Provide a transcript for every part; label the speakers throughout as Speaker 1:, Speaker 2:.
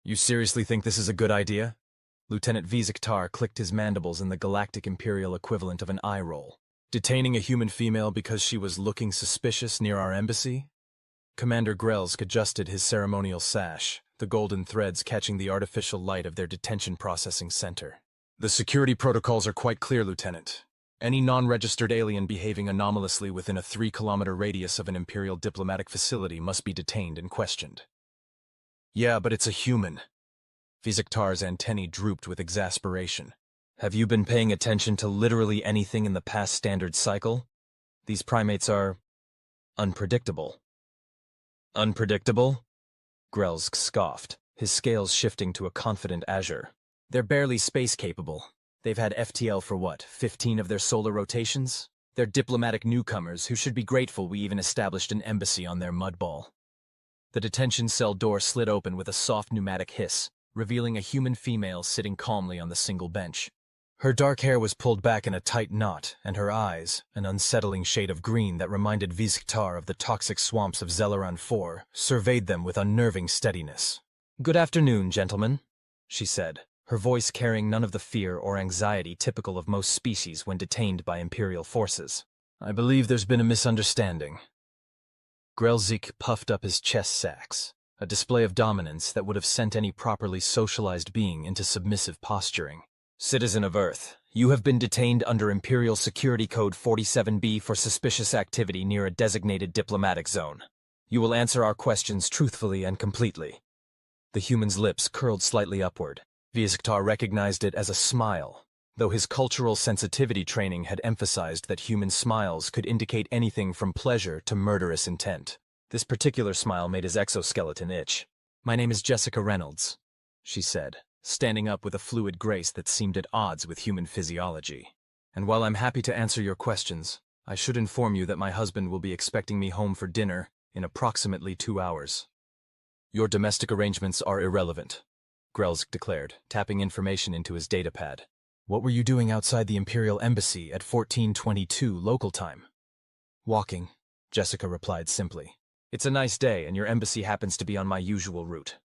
Speaker 1: You seriously think this is a good idea? Lieutenant Vkr'lak clicked his mandibles in the Galactic Imperial equivalent of an eye roll. Detaining a human female because she was looking suspicious near our embassy? Commander Grelsk adjusted his ceremonial sash, the golden threads catching the artificial light of their detention processing center. The security protocols are quite clear, Lieutenant. Any non-registered alien behaving anomalously within a 3-kilometer radius of an Imperial diplomatic facility must be detained and questioned. Yeah, but it's a human. Vkr'lak's antennae drooped with exasperation. Have you been paying attention to literally anything in the past standard cycle? These primates are unpredictable. Unpredictable? Grelsk scoffed, his scales shifting to a confident azure. They're barely space-capable. They've had FTL for what, 15 of their solar rotations? They're diplomatic newcomers who should be grateful we even established an embassy on their mudball. The detention cell door slid open with a soft pneumatic hiss, revealing a human female sitting calmly on the single bench. Her dark hair was pulled back in a tight knot, and her eyes, an unsettling shade of green that reminded Vkr'lak of the toxic swamps of Zelaran 4, surveyed them with unnerving steadiness. "Good afternoon, gentlemen," she said, her voice carrying none of the fear or anxiety typical of most species when detained by Imperial forces. "I believe there's been a misunderstanding." Grelsk puffed up his chest sacs, a display of dominance that would have sent any properly socialized being into submissive posturing. "Citizen of Earth, you have been detained under Imperial Security Code 47B for suspicious activity near a designated diplomatic zone. You will answer our questions truthfully and completely." The human's lips curled slightly upward. Vkr'lak recognized it as a smile, though his cultural sensitivity training had emphasized that human smiles could indicate anything from pleasure to murderous intent. This particular smile made his exoskeleton itch. "My name is Jessica Reynolds," she said, standing up with a fluid grace that seemed at odds with human physiology. "And while I'm happy to answer your questions, I should inform you that my husband will be expecting me home for dinner in approximately 2 hours. Your domestic arrangements are irrelevant," Grelsk declared, tapping information into his datapad. "What were you doing outside the Imperial Embassy at 14:22 local time?" "Walking," Jessica replied simply. "It's a nice day, and your embassy happens to be on my usual route."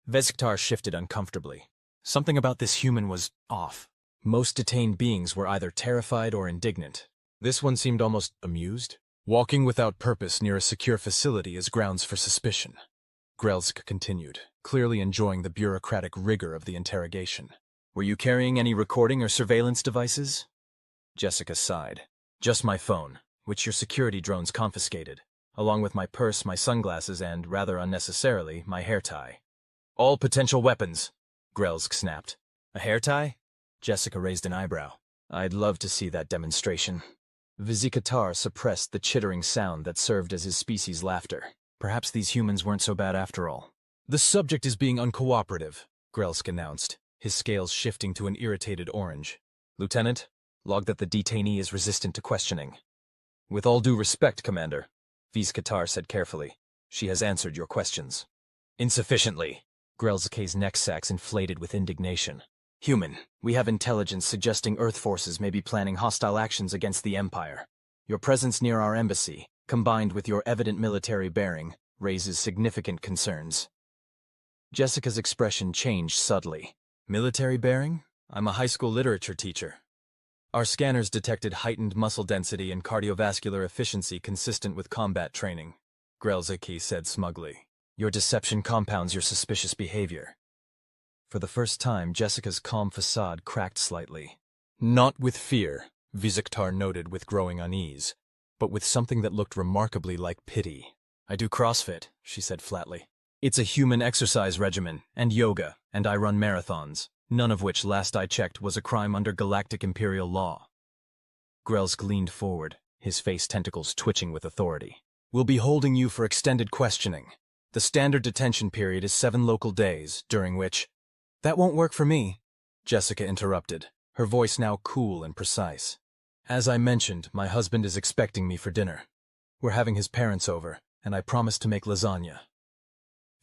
Speaker 1: Vkr'lak shifted uncomfortably. Something about this human was off. Most detained beings were either terrified or indignant. This one seemed almost amused. "Walking without purpose near a secure facility is grounds for suspicion," Grelsk continued, clearly enjoying the bureaucratic rigor of the interrogation. "Were you carrying any recording or surveillance devices?" Jessica sighed. "Just my phone, which your security drones confiscated, along with my purse, my sunglasses, and, rather unnecessarily, my hair tie." "All potential weapons," Grelsk snapped. "A hair tie?" Jessica raised an eyebrow. "I'd love to see that demonstration." Vkr'lak suppressed the chittering sound that served as his species' laughter. Perhaps these humans weren't so bad after all. "The subject is being uncooperative," Grelsk announced, his scales shifting to an irritated orange. "Lieutenant, log that the detainee is resistant to questioning." "With all due respect, Commander," Vkr'lak said carefully, "she has answered your questions." "Insufficiently." Grelsk's neck sacs inflated with indignation. "Human, we have intelligence suggesting Earth forces may be planning hostile actions against the Empire. Your presence near our embassy, combined with your evident military bearing, raises significant concerns." Jessica's expression changed subtly. "Military bearing? I'm a high school literature teacher." "Our scanners detected heightened muscle density and cardiovascular efficiency consistent with combat training," Grelsk said smugly. "Your deception compounds your suspicious behavior." For the first time, Jessica's calm facade cracked slightly. "Not with fear," Vkr'lak noted with growing unease, "but with something that looked remarkably like pity." "I do CrossFit," she said flatly. "It's a human exercise regimen, and yoga, and I run marathons, none of which, last I checked, was a crime under Galactic Imperial law." Grelsk leaned forward, his face tentacles twitching with authority. "We'll be holding you for extended questioning. The standard detention period is 7 local days, during which—" "That won't work for me," Jessica interrupted, her voice now cool and precise. "As I mentioned, my husband is expecting me for dinner. We're having his parents over, and I promised to make lasagna."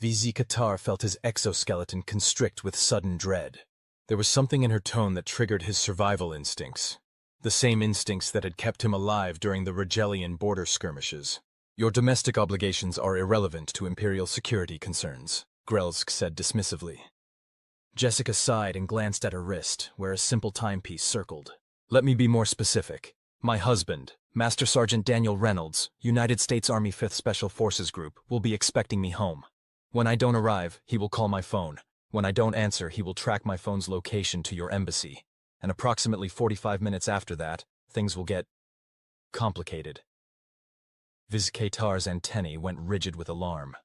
Speaker 1: Vkr'lak felt his exoskeleton constrict with sudden dread. There was something in her tone that triggered his survival instincts, the same instincts that had kept him alive during the Regelian border skirmishes. "Your domestic obligations are irrelevant to Imperial security concerns," Grelsk said dismissively. Jessica sighed and glanced at her wrist, where a simple timepiece circled. Let me be more specific. My husband, Master Sergeant Daniel Reynolds, United States Army 5th Special Forces Group, will be expecting me home. When I don't arrive, he will call my phone. When I don't answer, he will track my phone's location to your embassy. And approximately 45 minutes after that, things will get complicated. Vkr'lak's antennae went rigid with alarm.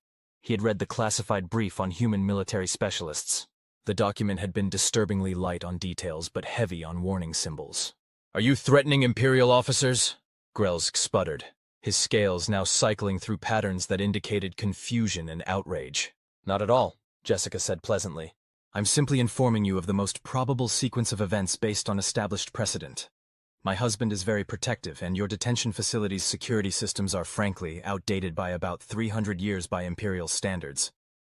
Speaker 1: He had read the classified brief on human military specialists. The document had been disturbingly light on details but heavy on warning symbols. Are you threatening Imperial officers? Grelsk sputtered, his scales now cycling through patterns that indicated confusion and outrage. Not at all, Jessica said pleasantly. I'm simply informing you of the most probable sequence of events based on established precedent. My husband is very protective, and your detention facility's security systems are, frankly, outdated by about 300 years by Imperial standards.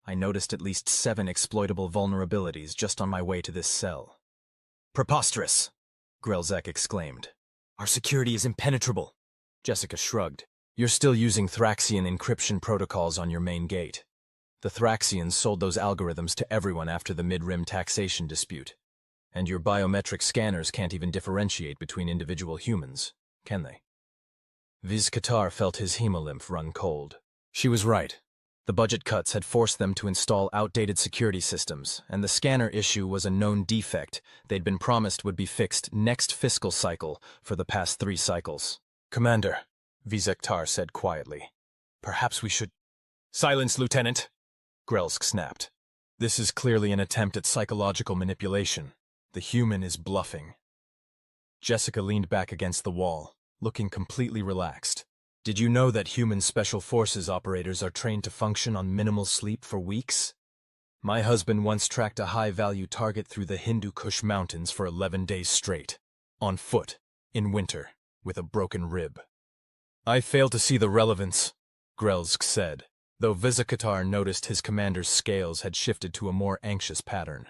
Speaker 1: I noticed at least 7 exploitable vulnerabilities just on my way to this cell. Preposterous! Vkr'lak exclaimed. Our security is impenetrable. Jessica shrugged. You're still using Thraxian encryption protocols on your main gate. The Thraxians sold those algorithms to everyone after the mid-rim taxation dispute. And your biometric scanners can't even differentiate between individual humans, can they? Vkr'lak felt his hemolymph run cold. She was right. The budget cuts had forced them to install outdated security systems, and the scanner issue was a known defect they'd been promised would be fixed next fiscal cycle for the past 3 cycles. Commander, Vkr'lak said quietly. Perhaps we should— Silence, Lieutenant! Grelsk snapped. This is clearly an attempt at psychological manipulation. The human is bluffing. Jessica leaned back against the wall, looking completely relaxed. Did you know that human special forces operators are trained to function on minimal sleep for weeks? My husband once tracked a high-value target through the Hindu Kush Mountains for 11 days straight, on foot, in winter, with a broken rib. I fail to see the relevance, Grelsk said, though Vkr'lak noticed his commander's scales had shifted to a more anxious pattern.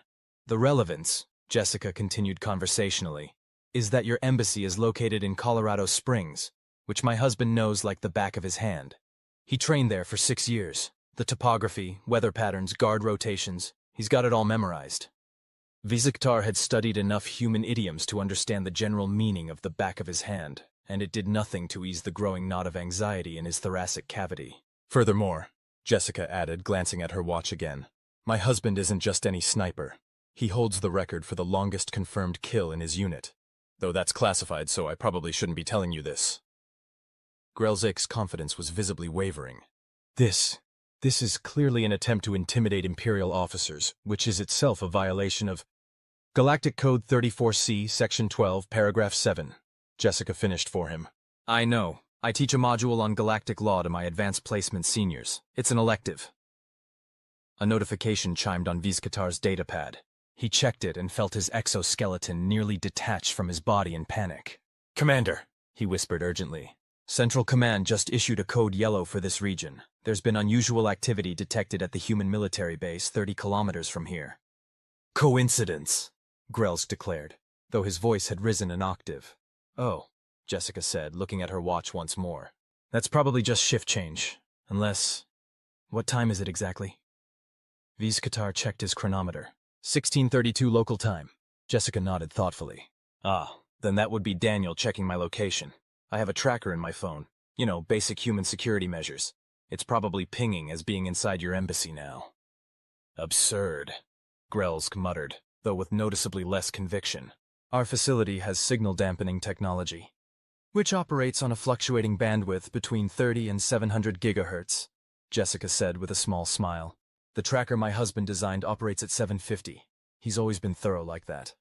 Speaker 1: The relevance, Jessica continued conversationally, is that your embassy is located in Colorado Springs, which my husband knows like the back of his hand. He trained there for 6 years. The topography, weather patterns, guard rotations, he's got it all memorized. Vkr'lak had studied enough human idioms to understand the general meaning of the back of his hand, and it did nothing to ease the growing knot of anxiety in his thoracic cavity. Furthermore, Jessica added, glancing at her watch again, my husband isn't just any sniper. He holds the record for the longest confirmed kill in his unit. Though that's classified, so I probably shouldn't be telling you this. Vkr'lak's confidence was visibly wavering. This is clearly an attempt to intimidate Imperial officers, which is itself a violation of Galactic Code 34C, Section 12, Paragraph 7. Jessica finished for him. I know. I teach a module on galactic law to my advanced placement seniors. It's an elective. A notification chimed on Vkr'lak's datapad. He checked it and felt his exoskeleton nearly detach from his body in panic. Commander, he whispered urgently. Central Command just issued a code yellow for this region. There's been unusual activity detected at the human military base 30 kilometers from here. Coincidence, Grelsk declared, though his voice had risen an octave. Oh, Jessica said, looking at her watch once more. That's probably just shift change. Unless— What time is it exactly? Vkr'lak checked his chronometer. 16:32 local time. Jessica nodded thoughtfully. Ah, then that would be Daniel checking my location. I have a tracker in my phone. You know, basic human security measures. It's probably pinging as being inside your embassy now. Absurd, Grelsk muttered, though with noticeably less conviction. Our facility has signal dampening technology, which operates on a fluctuating bandwidth between 30 and 700 gigahertz, Jessica said with a small smile. The tracker my husband designed operates at 750. He's always been thorough like that.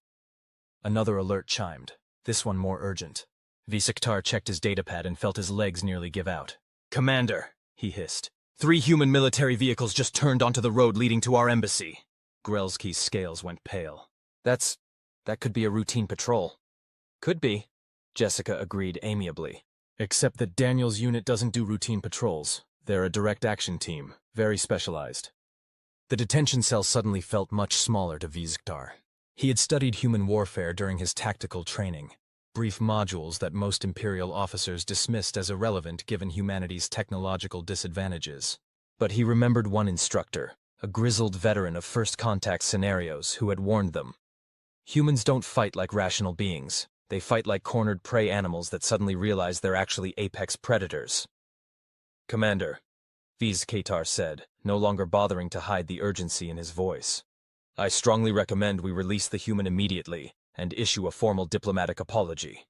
Speaker 1: Another alert chimed, this one more urgent. Vkr'lak checked his datapad and felt his legs nearly give out. Commander, he hissed. 3 human military vehicles just turned onto the road leading to our embassy. Grelski's scales went pale. That could be a routine patrol. Could be, Jessica agreed amiably. Except that Daniel's unit doesn't do routine patrols. They're a direct action team, very specialized. The detention cell suddenly felt much smaller to Vkr'lak. He had studied human warfare during his tactical training, brief modules that most Imperial officers dismissed as irrelevant given humanity's technological disadvantages. But he remembered one instructor, a grizzled veteran of first contact scenarios who had warned them. Humans don't fight like rational beings. They fight like cornered prey animals that suddenly realize they're actually apex predators. Commander, Vkr'lak said, no longer bothering to hide the urgency in his voice. I strongly recommend we release the human immediately and issue a formal diplomatic apology.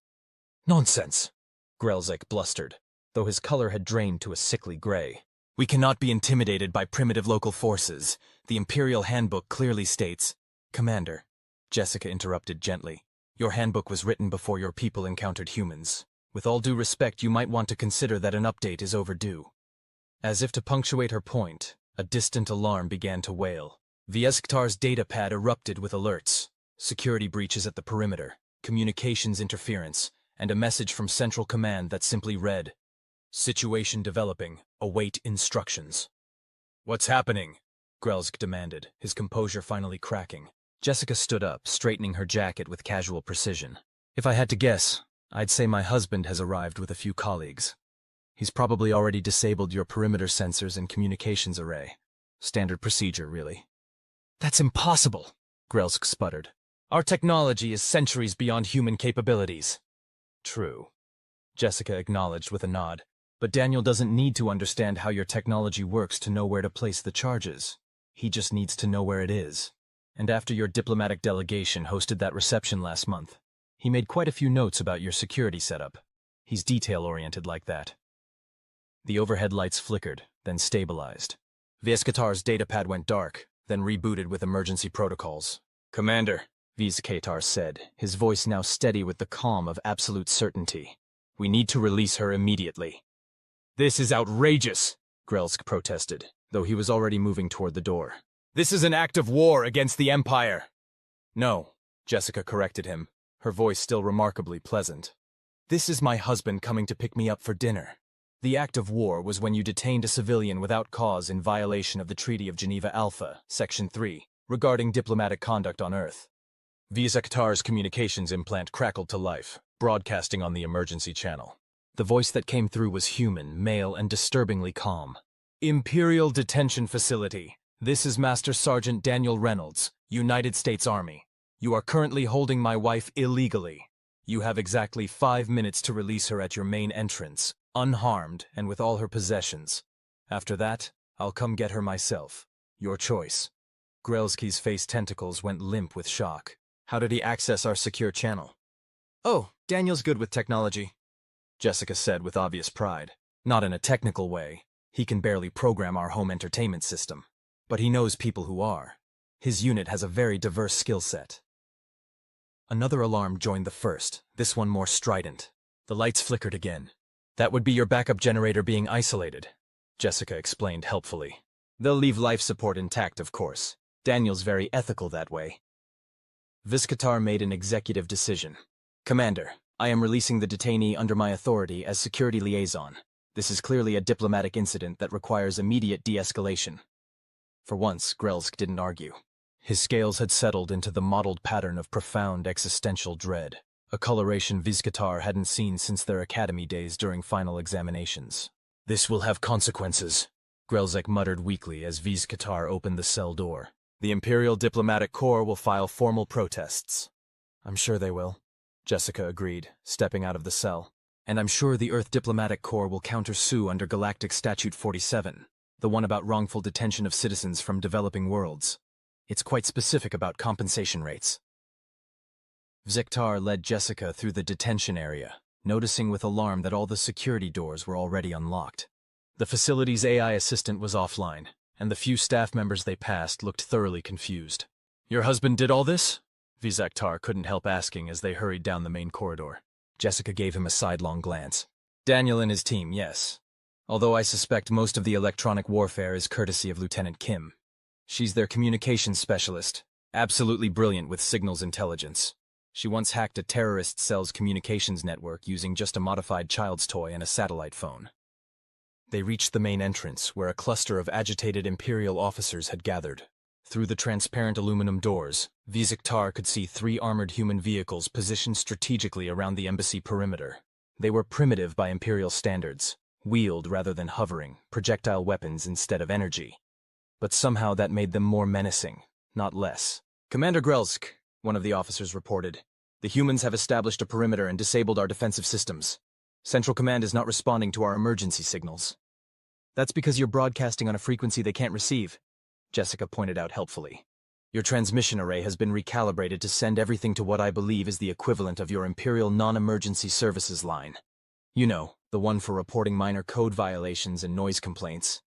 Speaker 1: Nonsense, Vkr'lak blustered, though his color had drained to a sickly gray. We cannot be intimidated by primitive local forces. The Imperial Handbook clearly states— Commander, Jessica interrupted gently, your handbook was written before your people encountered humans. With all due respect, you might want to consider that an update is overdue. As if to punctuate her point, a distant alarm began to wail. Vkr'lak's datapad erupted with alerts. Security breaches at the perimeter, communications interference, and a message from Central Command that simply read, Situation developing. Await instructions. What's happening? Vkr'lak demanded, his composure finally cracking. Jessica stood up, straightening her jacket with casual precision. If I had to guess, I'd say my husband has arrived with a few colleagues. He's probably already disabled your perimeter sensors and communications array. Standard procedure, really. That's impossible, Vkr'lak sputtered. Our technology is centuries beyond human capabilities. True, Jessica acknowledged with a nod. But Daniel doesn't need to understand how your technology works to know where to place the charges. He just needs to know where it is. And after your diplomatic delegation hosted that reception last month, he made quite a few notes about your security setup. He's detail-oriented like that. The overhead lights flickered, then stabilized. Vkr'lak's datapad went dark, then rebooted with emergency protocols. Commander, Vkr'lak said, his voice now steady with the calm of absolute certainty. We need to release her immediately. This is outrageous, Vkr'lak protested, though he was already moving toward the door. This is an act of war against the Empire. No, Jessica corrected him, her voice still remarkably pleasant. This is my husband coming to pick me up for dinner. The act of war was when you detained a civilian without cause in violation of the Treaty of Geneva Alpha, Section 3, regarding diplomatic conduct on Earth. Vkr'lak's communications implant crackled to life, broadcasting on the emergency channel. The voice that came through was human, male, and disturbingly calm. Imperial Detention Facility. This is Master Sergeant Daniel Reynolds, United States Army. You are currently holding my wife illegally. You have exactly 5 minutes to release her at your main entrance, unharmed and with all her possessions. After that, I'll come get her myself. Your choice. Vkr'lak's face tentacles went limp with shock. How did he access our secure channel? Oh, Daniel's good with technology, Jessica said with obvious pride. Not in a technical way. He can barely program our home entertainment system. But he knows people who are. His unit has a very diverse skill set. Another alarm joined the first, this one more strident. The lights flickered again. That would be your backup generator being isolated, Jessica explained helpfully. They'll leave life support intact, of course. Daniel's very ethical that way. Vkr'lak made an executive decision. Commander, I am releasing the detainee under my authority as security liaison. This is clearly a diplomatic incident that requires immediate de-escalation. For once, Vkr'lak didn't argue. His scales had settled into the mottled pattern of profound existential dread, a coloration Vkr'lak hadn't seen since their academy days during final examinations. This will have consequences, Vkr'lak muttered weakly as Vkr'lak opened the cell door. The Imperial Diplomatic Corps will file formal protests. I'm sure they will, Jessica agreed, stepping out of the cell. And I'm sure the Earth Diplomatic Corps will counter-sue under Galactic Statute 47, the one about wrongful detention of citizens from developing worlds. It's quite specific about compensation rates. Vkr'lak led Jessica through the detention area, noticing with alarm that all the security doors were already unlocked. The facility's AI assistant was offline, and the few staff members they passed looked thoroughly confused. Your husband did all this? Vkr'lak couldn't help asking as they hurried down the main corridor. Jessica gave him a sidelong glance. Daniel and his team, yes. Although I suspect most of the electronic warfare is courtesy of Lieutenant Kim. She's their communications specialist, absolutely brilliant with signals intelligence. She once hacked a terrorist cell's communications network using just a modified child's toy and a satellite phone. They reached the main entrance, where a cluster of agitated Imperial officers had gathered. Through the transparent aluminum doors, Vkr'lak could see 3 armored human vehicles positioned strategically around the embassy perimeter. They were primitive by Imperial standards, wheeled rather than hovering, projectile weapons instead of energy. but somehow that made them more menacing, not less. "Commander Grelsk," one of the officers reported, "the humans have established a perimeter and disabled our defensive systems. Central Command is not responding to our emergency signals." "That's because you're broadcasting on a frequency they can't receive," Jessica pointed out helpfully. "Your transmission array has been recalibrated to send everything to what I believe is the equivalent of your Imperial non-emergency services line. You know, the one for reporting minor code violations and noise complaints."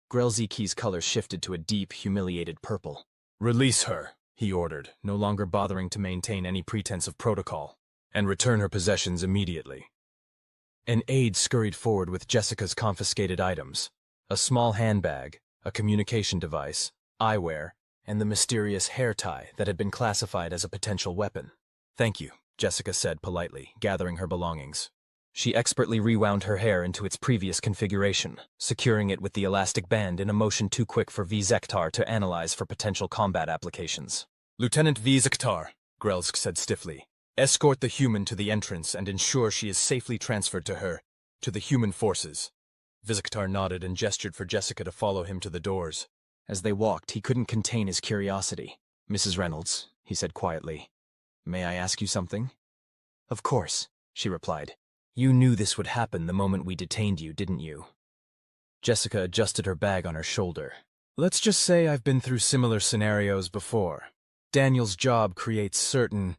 Speaker 1: Grelzki's color shifted to a deep, humiliated purple. "Release her," he ordered, no longer bothering to maintain any pretense of protocol, "and return her possessions immediately." An aide scurried forward with Jessica's confiscated items: a small handbag, a communication device, eyewear, and the mysterious hair tie that had been classified as a potential weapon. "Thank you," Jessica said politely, gathering her belongings. She expertly rewound her hair into its previous configuration, securing it with the elastic band in a motion too quick for Vkr'lak to analyze for potential combat applications. "Lieutenant Vkr'lak," Grelsk said stiffly, "escort the human to the entrance and ensure she is safely transferred to the human forces." Vkr'lak nodded and gestured for Jessica to follow him to the doors. As they walked, he couldn't contain his curiosity. "Mrs. Reynolds," he said quietly, "may I ask you something?" "Of course," she replied. "You knew this would happen the moment we detained you, didn't you?" Jessica adjusted her bag on her shoulder. "Let's just say I've been through similar scenarios before. Daniel's job creates certain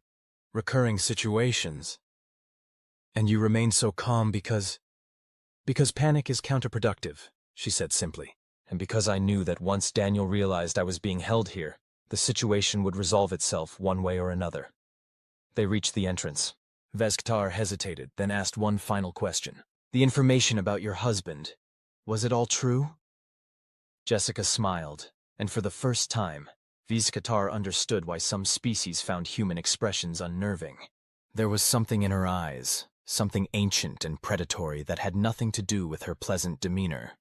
Speaker 1: recurring situations. And you remain so calm because panic is counterproductive," she said simply. "And because I knew that once Daniel realized I was being held here, the situation would resolve itself one way or another." They reached the entrance. Vkr'lak hesitated, then asked one final question. "The information about your husband, was it all true?" Jessica smiled, and for the first time, Vkr'lak understood why some species found human expressions unnerving. There was something in her eyes, something ancient and predatory that had nothing to do with her pleasant demeanor.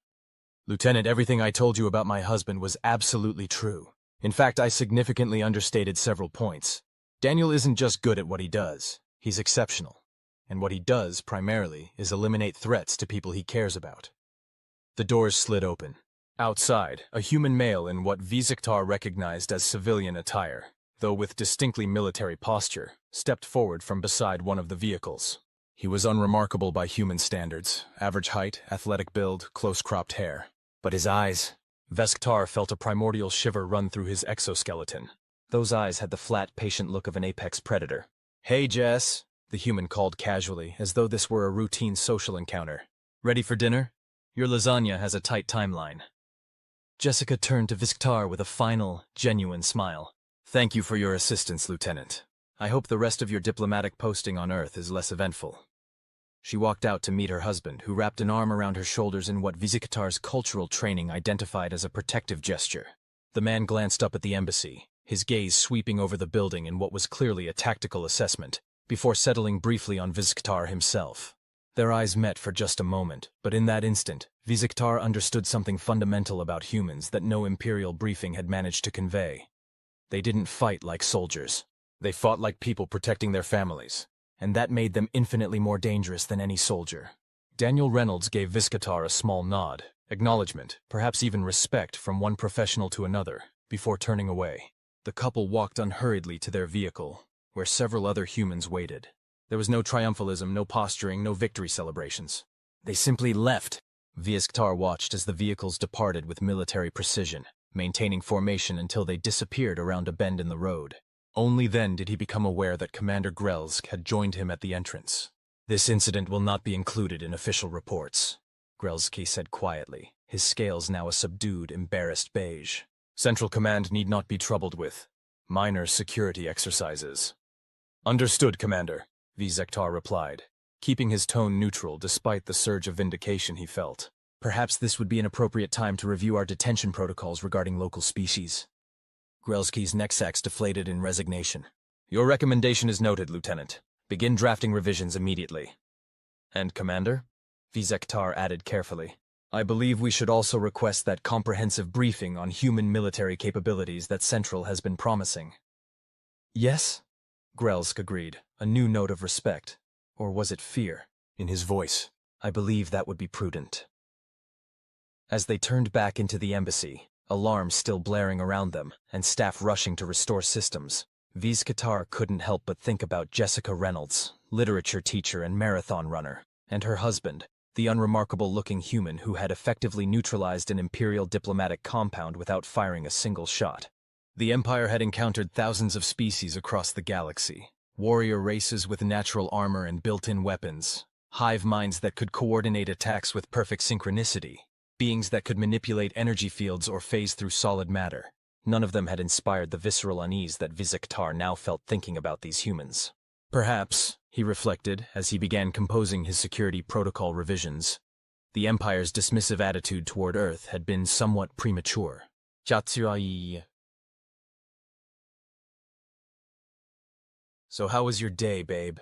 Speaker 1: "Lieutenant, everything I told you about my husband was absolutely true. In fact, I significantly understated several points. Daniel isn't just good at what he does. He's exceptional. And what he does, primarily, is eliminate threats to people he cares about." The doors slid open. Outside, a human male in what Vkr'lak recognized as civilian attire, though with distinctly military posture, stepped forward from beside one of the vehicles. He was unremarkable by human standards: average height, athletic build, close-cropped hair. But his eyes... Vkr'lak felt a primordial shiver run through his exoskeleton. Those eyes had the flat, patient look of an apex predator. "Hey, Jess," the human called casually, as though this were a routine social encounter. "Ready for dinner? Your lasagna has a tight timeline." Jessica turned to Vkr'lak with a final, genuine smile. "Thank you for your assistance, Lieutenant. I hope the rest of your diplomatic posting on Earth is less eventful." She walked out to meet her husband, who wrapped an arm around her shoulders in what Vkr'lak's cultural training identified as a protective gesture. The man glanced up at the embassy, his gaze sweeping over the building in what was clearly a tactical assessment, before settling briefly on Vkr'lak himself. Their eyes met for just a moment, but in that instant, Vkr'lak understood something fundamental about humans that no Imperial briefing had managed to convey. They didn't fight like soldiers. They fought like people protecting their families, and that made them infinitely more dangerous than any soldier. Daniel Reynolds gave Vkr'lak a small nod, acknowledgement, perhaps even respect from one professional to another, before turning away. The couple walked unhurriedly to their vehicle, where several other humans waited. There was no triumphalism, no posturing, no victory celebrations. They simply left. Vkr'lak watched as the vehicles departed with military precision, maintaining formation until they disappeared around a bend in the road. Only then did he become aware that Commander Grelsk had joined him at the entrance. "This incident will not be included in official reports," Grelski said quietly, his scales now a subdued, embarrassed beige. "Central Command need not be troubled with minor security exercises." "Understood, Commander," Vkr'lak replied, keeping his tone neutral despite the surge of vindication he felt. "Perhaps this would be an appropriate time to review our detention protocols regarding local species." Grelski's neck sacs deflated in resignation. "Your recommendation is noted, Lieutenant. Begin drafting revisions immediately." "And, Commander?" Vkr'lak added carefully. "I believe we should also request that comprehensive briefing on human military capabilities that Central has been promising." "Yes?" Grelsk agreed, a new note of respect, or was it fear, in his voice. "I believe that would be prudent." As they turned back into the embassy, alarms still blaring around them, and staff rushing to restore systems. Vkr'lak couldn't help but think about Jessica Reynolds, literature teacher and marathon runner, and her husband, the unremarkable-looking human who had effectively neutralized an Imperial diplomatic compound without firing a single shot. The Empire had encountered thousands of species across the galaxy, warrior races with natural armor and built-in weapons, hive minds that could coordinate attacks with perfect synchronicity, beings that could manipulate energy fields or phase through solid matter. None of them had inspired the visceral unease that Vkr'lak now felt thinking about these humans. Perhaps, he reflected as he began composing his security protocol revisions, the Empire's dismissive attitude toward Earth had been somewhat premature. "So how was your day, babe?"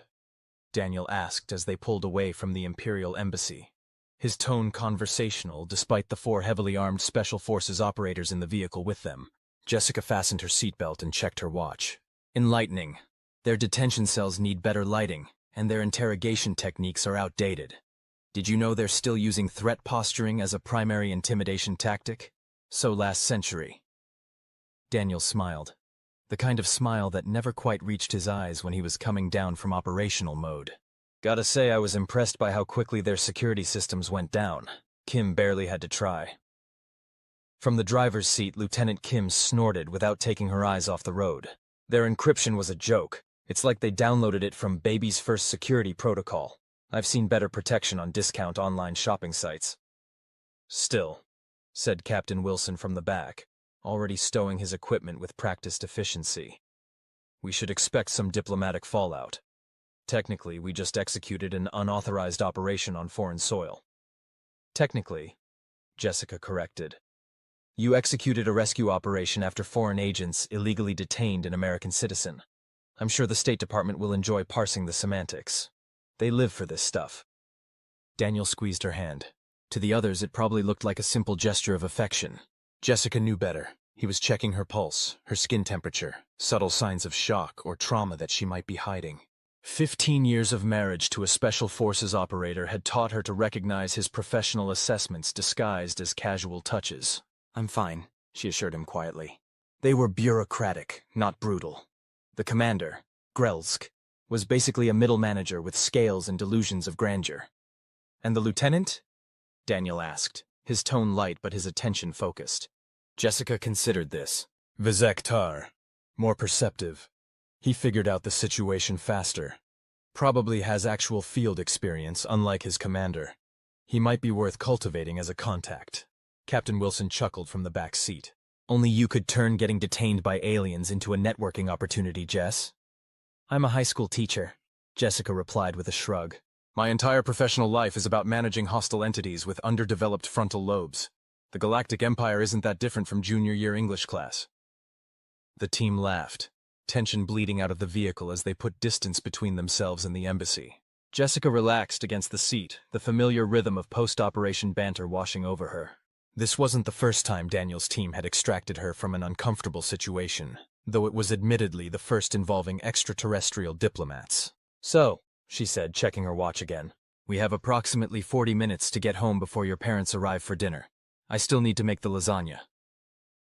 Speaker 1: Daniel asked as they pulled away from the Imperial Embassy. His tone conversational, despite the 4 heavily armed Special Forces operators in the vehicle with them. Jessica fastened her seatbelt and checked her watch. "Enlightening. Their detention cells need better lighting, and their interrogation techniques are outdated. Did you know they're still using threat posturing as a primary intimidation tactic? So last century." Daniel smiled. The kind of smile that never quite reached his eyes when he was coming down from operational mode. "Gotta say I was impressed by how quickly their security systems went down. Kim barely had to try." From the driver's seat, Lieutenant Kim snorted without taking her eyes off the road. "Their encryption was a joke. It's like they downloaded it from baby's first security protocol. I've seen better protection on discount online shopping sites." "Still," said Captain Wilson from the back, already stowing his equipment with practiced efficiency, "we should expect some diplomatic fallout. Technically, we just executed an unauthorized operation on foreign soil." "Technically," Jessica corrected. "You executed a rescue operation after foreign agents illegally detained an American citizen. I'm sure the State Department will enjoy parsing the semantics. They live for this stuff." Daniel squeezed her hand. To the others, it probably looked like a simple gesture of affection. Jessica knew better. He was checking her pulse, her skin temperature, subtle signs of shock or trauma that she might be hiding. 15 years of marriage to a Special Forces operator had taught her to recognize his professional assessments disguised as casual touches. "I'm fine," she assured him quietly. They were bureaucratic, not brutal. The commander, Vkr'lak, was basically a middle manager with scales and delusions of grandeur. "And the lieutenant?" Daniel asked, his tone light but his attention focused. Jessica considered this. "Vkr'lak, more perceptive. He figured out the situation faster. Probably has actual field experience, unlike his commander. He might be worth cultivating as a contact." Captain Wilson chuckled from the back seat. "Only you could turn getting detained by aliens into a networking opportunity, Jess." "I'm a high school teacher," Jessica replied with a shrug. "My entire professional life is about managing hostile entities with underdeveloped frontal lobes. The Galactic Empire isn't that different from junior year English class." The team laughed, tension bleeding out of the vehicle as they put distance between themselves and the embassy. Jessica relaxed against the seat, the familiar rhythm of post-operation banter washing over her. This wasn't the first time Daniel's team had extracted her from an uncomfortable situation, though it was admittedly the first involving extraterrestrial diplomats. "So," she said, checking her watch again, "we have approximately 40 minutes to get home before your parents arrive for dinner. I still need to make the lasagna."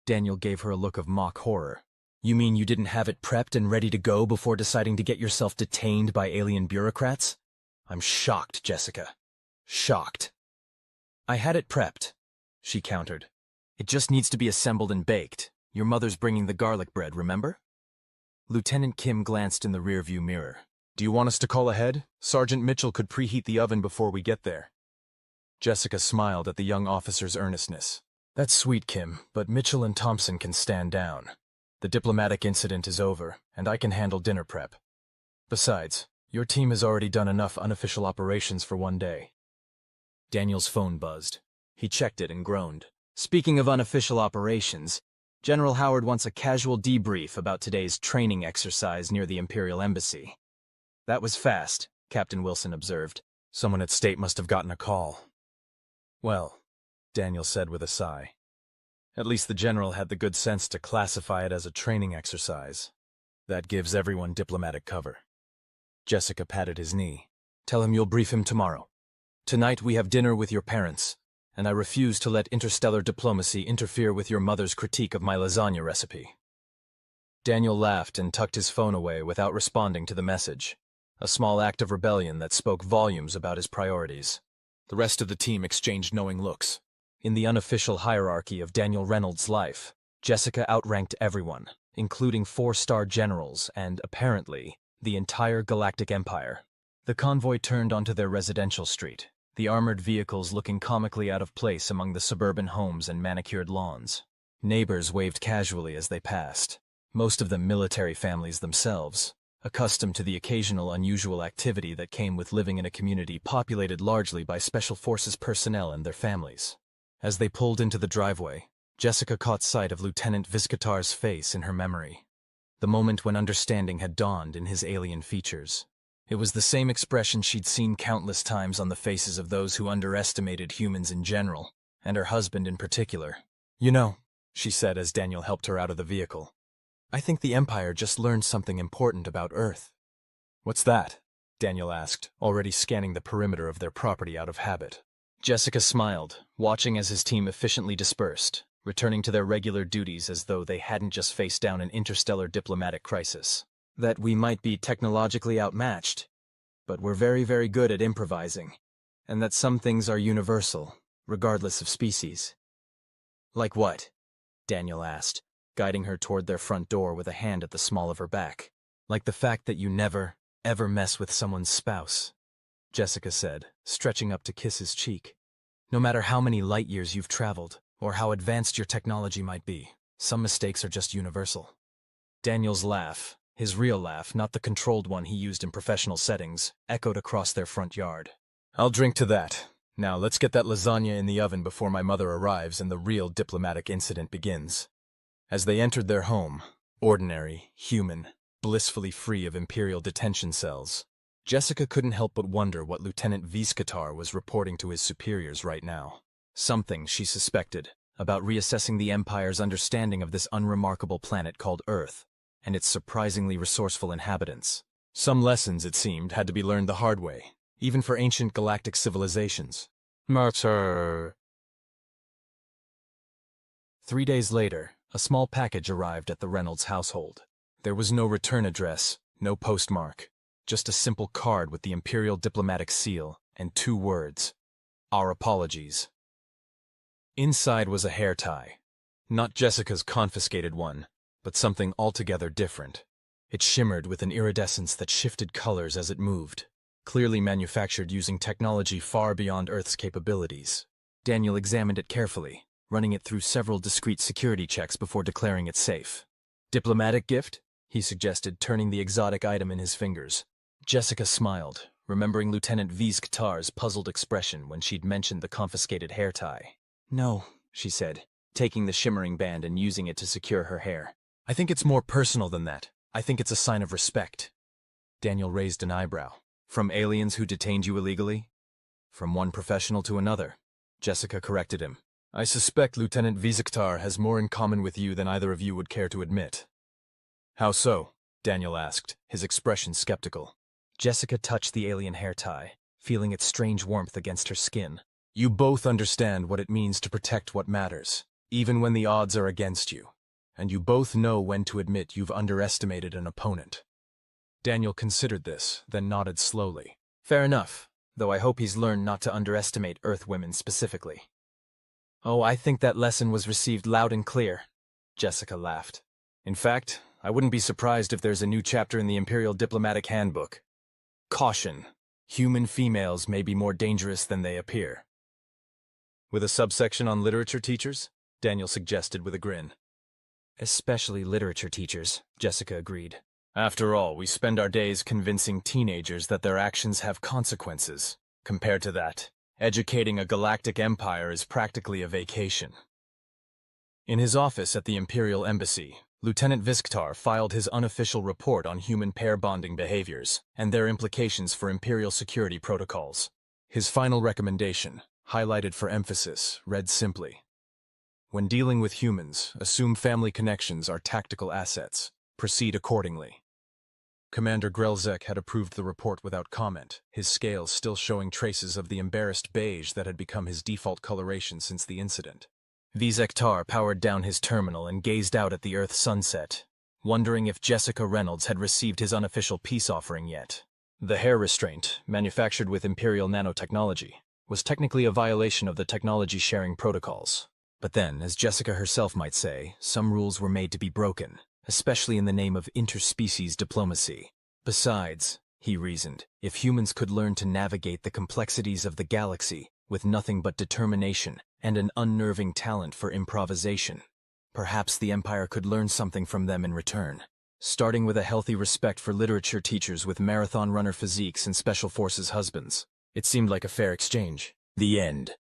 Speaker 1: Daniel gave her a look of mock horror. "You mean you didn't have it prepped and ready to go before deciding to get yourself detained by alien bureaucrats?" "I'm shocked, Jessica. Shocked." "I had it prepped," she countered. "It just needs to be assembled and baked. Your mother's bringing the garlic bread, remember?" Lieutenant Kim glanced in the rearview mirror. "Do you want us to call ahead? Sergeant Mitchell could preheat the oven before we get there." Jessica smiled at the young officer's earnestness. "That's sweet, Kim, but Mitchell and Thompson can stand down. The diplomatic incident is over, and I can handle dinner prep. Besides, your team has already done enough unofficial operations for one day." Daniel's phone buzzed. He checked it and groaned. "Speaking of unofficial operations, General Howard wants a casual debrief about today's training exercise near the Imperial Embassy." "That was fast," Captain Wilson observed. "Someone at State must have gotten a call." "Well," Daniel said with a sigh, "at least the General had the good sense to classify it as a training exercise. That gives everyone diplomatic cover." Jessica patted his knee. "Tell him you'll brief him tomorrow. Tonight we have dinner with your parents. and I refuse to let interstellar diplomacy interfere with your mother's critique of my lasagna recipe." Daniel laughed and tucked his phone away without responding to the message, a small act of rebellion that spoke volumes about his priorities. The rest of the team exchanged knowing looks. In the unofficial hierarchy of Daniel Reynolds' life, Jessica outranked everyone, including 4-star generals and, apparently, the entire Galactic Empire. The convoy turned onto their residential street, the armored vehicles looking comically out of place among the suburban homes and manicured lawns. Neighbors waved casually as they passed, most of them military families themselves, accustomed to the occasional unusual activity that came with living in a community populated largely by Special Forces personnel and their families. As they pulled into the driveway, Jessica caught sight of Lieutenant Vkr'lak's face in her memory, the moment when understanding had dawned in his alien features. It was the same expression she'd seen countless times on the faces of those who underestimated humans in general, and her husband in particular. "You know," she said as Daniel helped her out of the vehicle, "I think the Empire just learned something important about Earth." "What's that?" Daniel asked, already scanning the perimeter of their property out of habit. Jessica smiled, watching as his team efficiently dispersed, returning to their regular duties as though they hadn't just faced down an interstellar diplomatic crisis. "That we might be technologically outmatched, but we're very, very good at improvising, and that some things are universal, regardless of species." "Like what?" Daniel asked, guiding her toward their front door with a hand at the small of her back. "Like the fact that you never, ever mess with someone's spouse," Jessica said, stretching up to kiss his cheek. "No matter how many light years you've traveled, or how advanced your technology might be, some mistakes are just universal." Daniel's laugh, his real laugh, not the controlled one he used in professional settings, echoed across their front yard. "I'll drink to that. Now let's get that lasagna in the oven before my mother arrives and the real diplomatic incident begins." As they entered their home, ordinary, human, blissfully free of Imperial detention cells, Jessica couldn't help but wonder what Lieutenant Vkr'lak was reporting to his superiors right now. Something, she suspected, about reassessing the Empire's understanding of this unremarkable planet called Earth, and its surprisingly resourceful inhabitants. Some lessons, it seemed, had to be learned the hard way, even for ancient galactic civilizations. Martyr. 3 days later, a small package arrived at the Reynolds household. There was no return address, no postmark, just a simple card with the Imperial diplomatic seal and 2 words: "Our apologies." Inside was a hair tie. Not Jessica's confiscated one, but something altogether different. It shimmered with an iridescence that shifted colors as it moved, clearly manufactured using technology far beyond Earth's capabilities. Daniel examined it carefully, running it through several discreet security checks before declaring it safe. "Diplomatic gift?" he suggested, turning the exotic item in his fingers. Jessica smiled, remembering Lieutenant Vkr'lak's puzzled expression when she'd mentioned the confiscated hair tie. "No," she said, taking the shimmering band and using it to secure her hair. "I think it's more personal than that. I think it's a sign of respect." Daniel raised an eyebrow. "From aliens who detained you illegally?" "From one professional to another," Jessica corrected him. "I suspect Lieutenant Vkr'lak has more in common with you than either of you would care to admit." "How so?" Daniel asked, his expression skeptical. Jessica touched the alien hair tie, feeling its strange warmth against her skin. "You both understand what it means to protect what matters, even when the odds are against you. And you both know when to admit you've underestimated an opponent." Daniel considered this, then nodded slowly. "Fair enough, though I hope he's learned not to underestimate Earth women specifically." "Oh, I think that lesson was received loud and clear," Jessica laughed. "In fact, I wouldn't be surprised if there's a new chapter in the Imperial Diplomatic Handbook. Caution. Human females may be more dangerous than they appear." "With a subsection on literature teachers?" Daniel suggested with a grin. "Especially literature teachers," Jessica agreed. "After all, we spend our days convincing teenagers that their actions have consequences. Compared to that, educating a galactic empire is practically a vacation." In his office at the Imperial Embassy, Lieutenant Vkr'lak filed his unofficial report on human pair bonding behaviors and their implications for Imperial security protocols. His final recommendation, highlighted for emphasis, read simply: "When dealing with humans, assume family connections are tactical assets. Proceed accordingly." Commander Vkr'lak had approved the report without comment, his scales still showing traces of the embarrassed beige that had become his default coloration since the incident. Vkr'lak powered down his terminal and gazed out at the Earth's sunset, wondering if Jessica Reynolds had received his unofficial peace offering yet. The hair restraint, manufactured with Imperial nanotechnology, was technically a violation of the technology-sharing protocols. But then, as Jessica herself might say, some rules were made to be broken, especially in the name of interspecies diplomacy. Besides, he reasoned, if humans could learn to navigate the complexities of the galaxy with nothing but determination and an unnerving talent for improvisation, perhaps the Empire could learn something from them in return. Starting with a healthy respect for literature teachers with marathon runner physiques and special forces husbands. It seemed like a fair exchange. The end.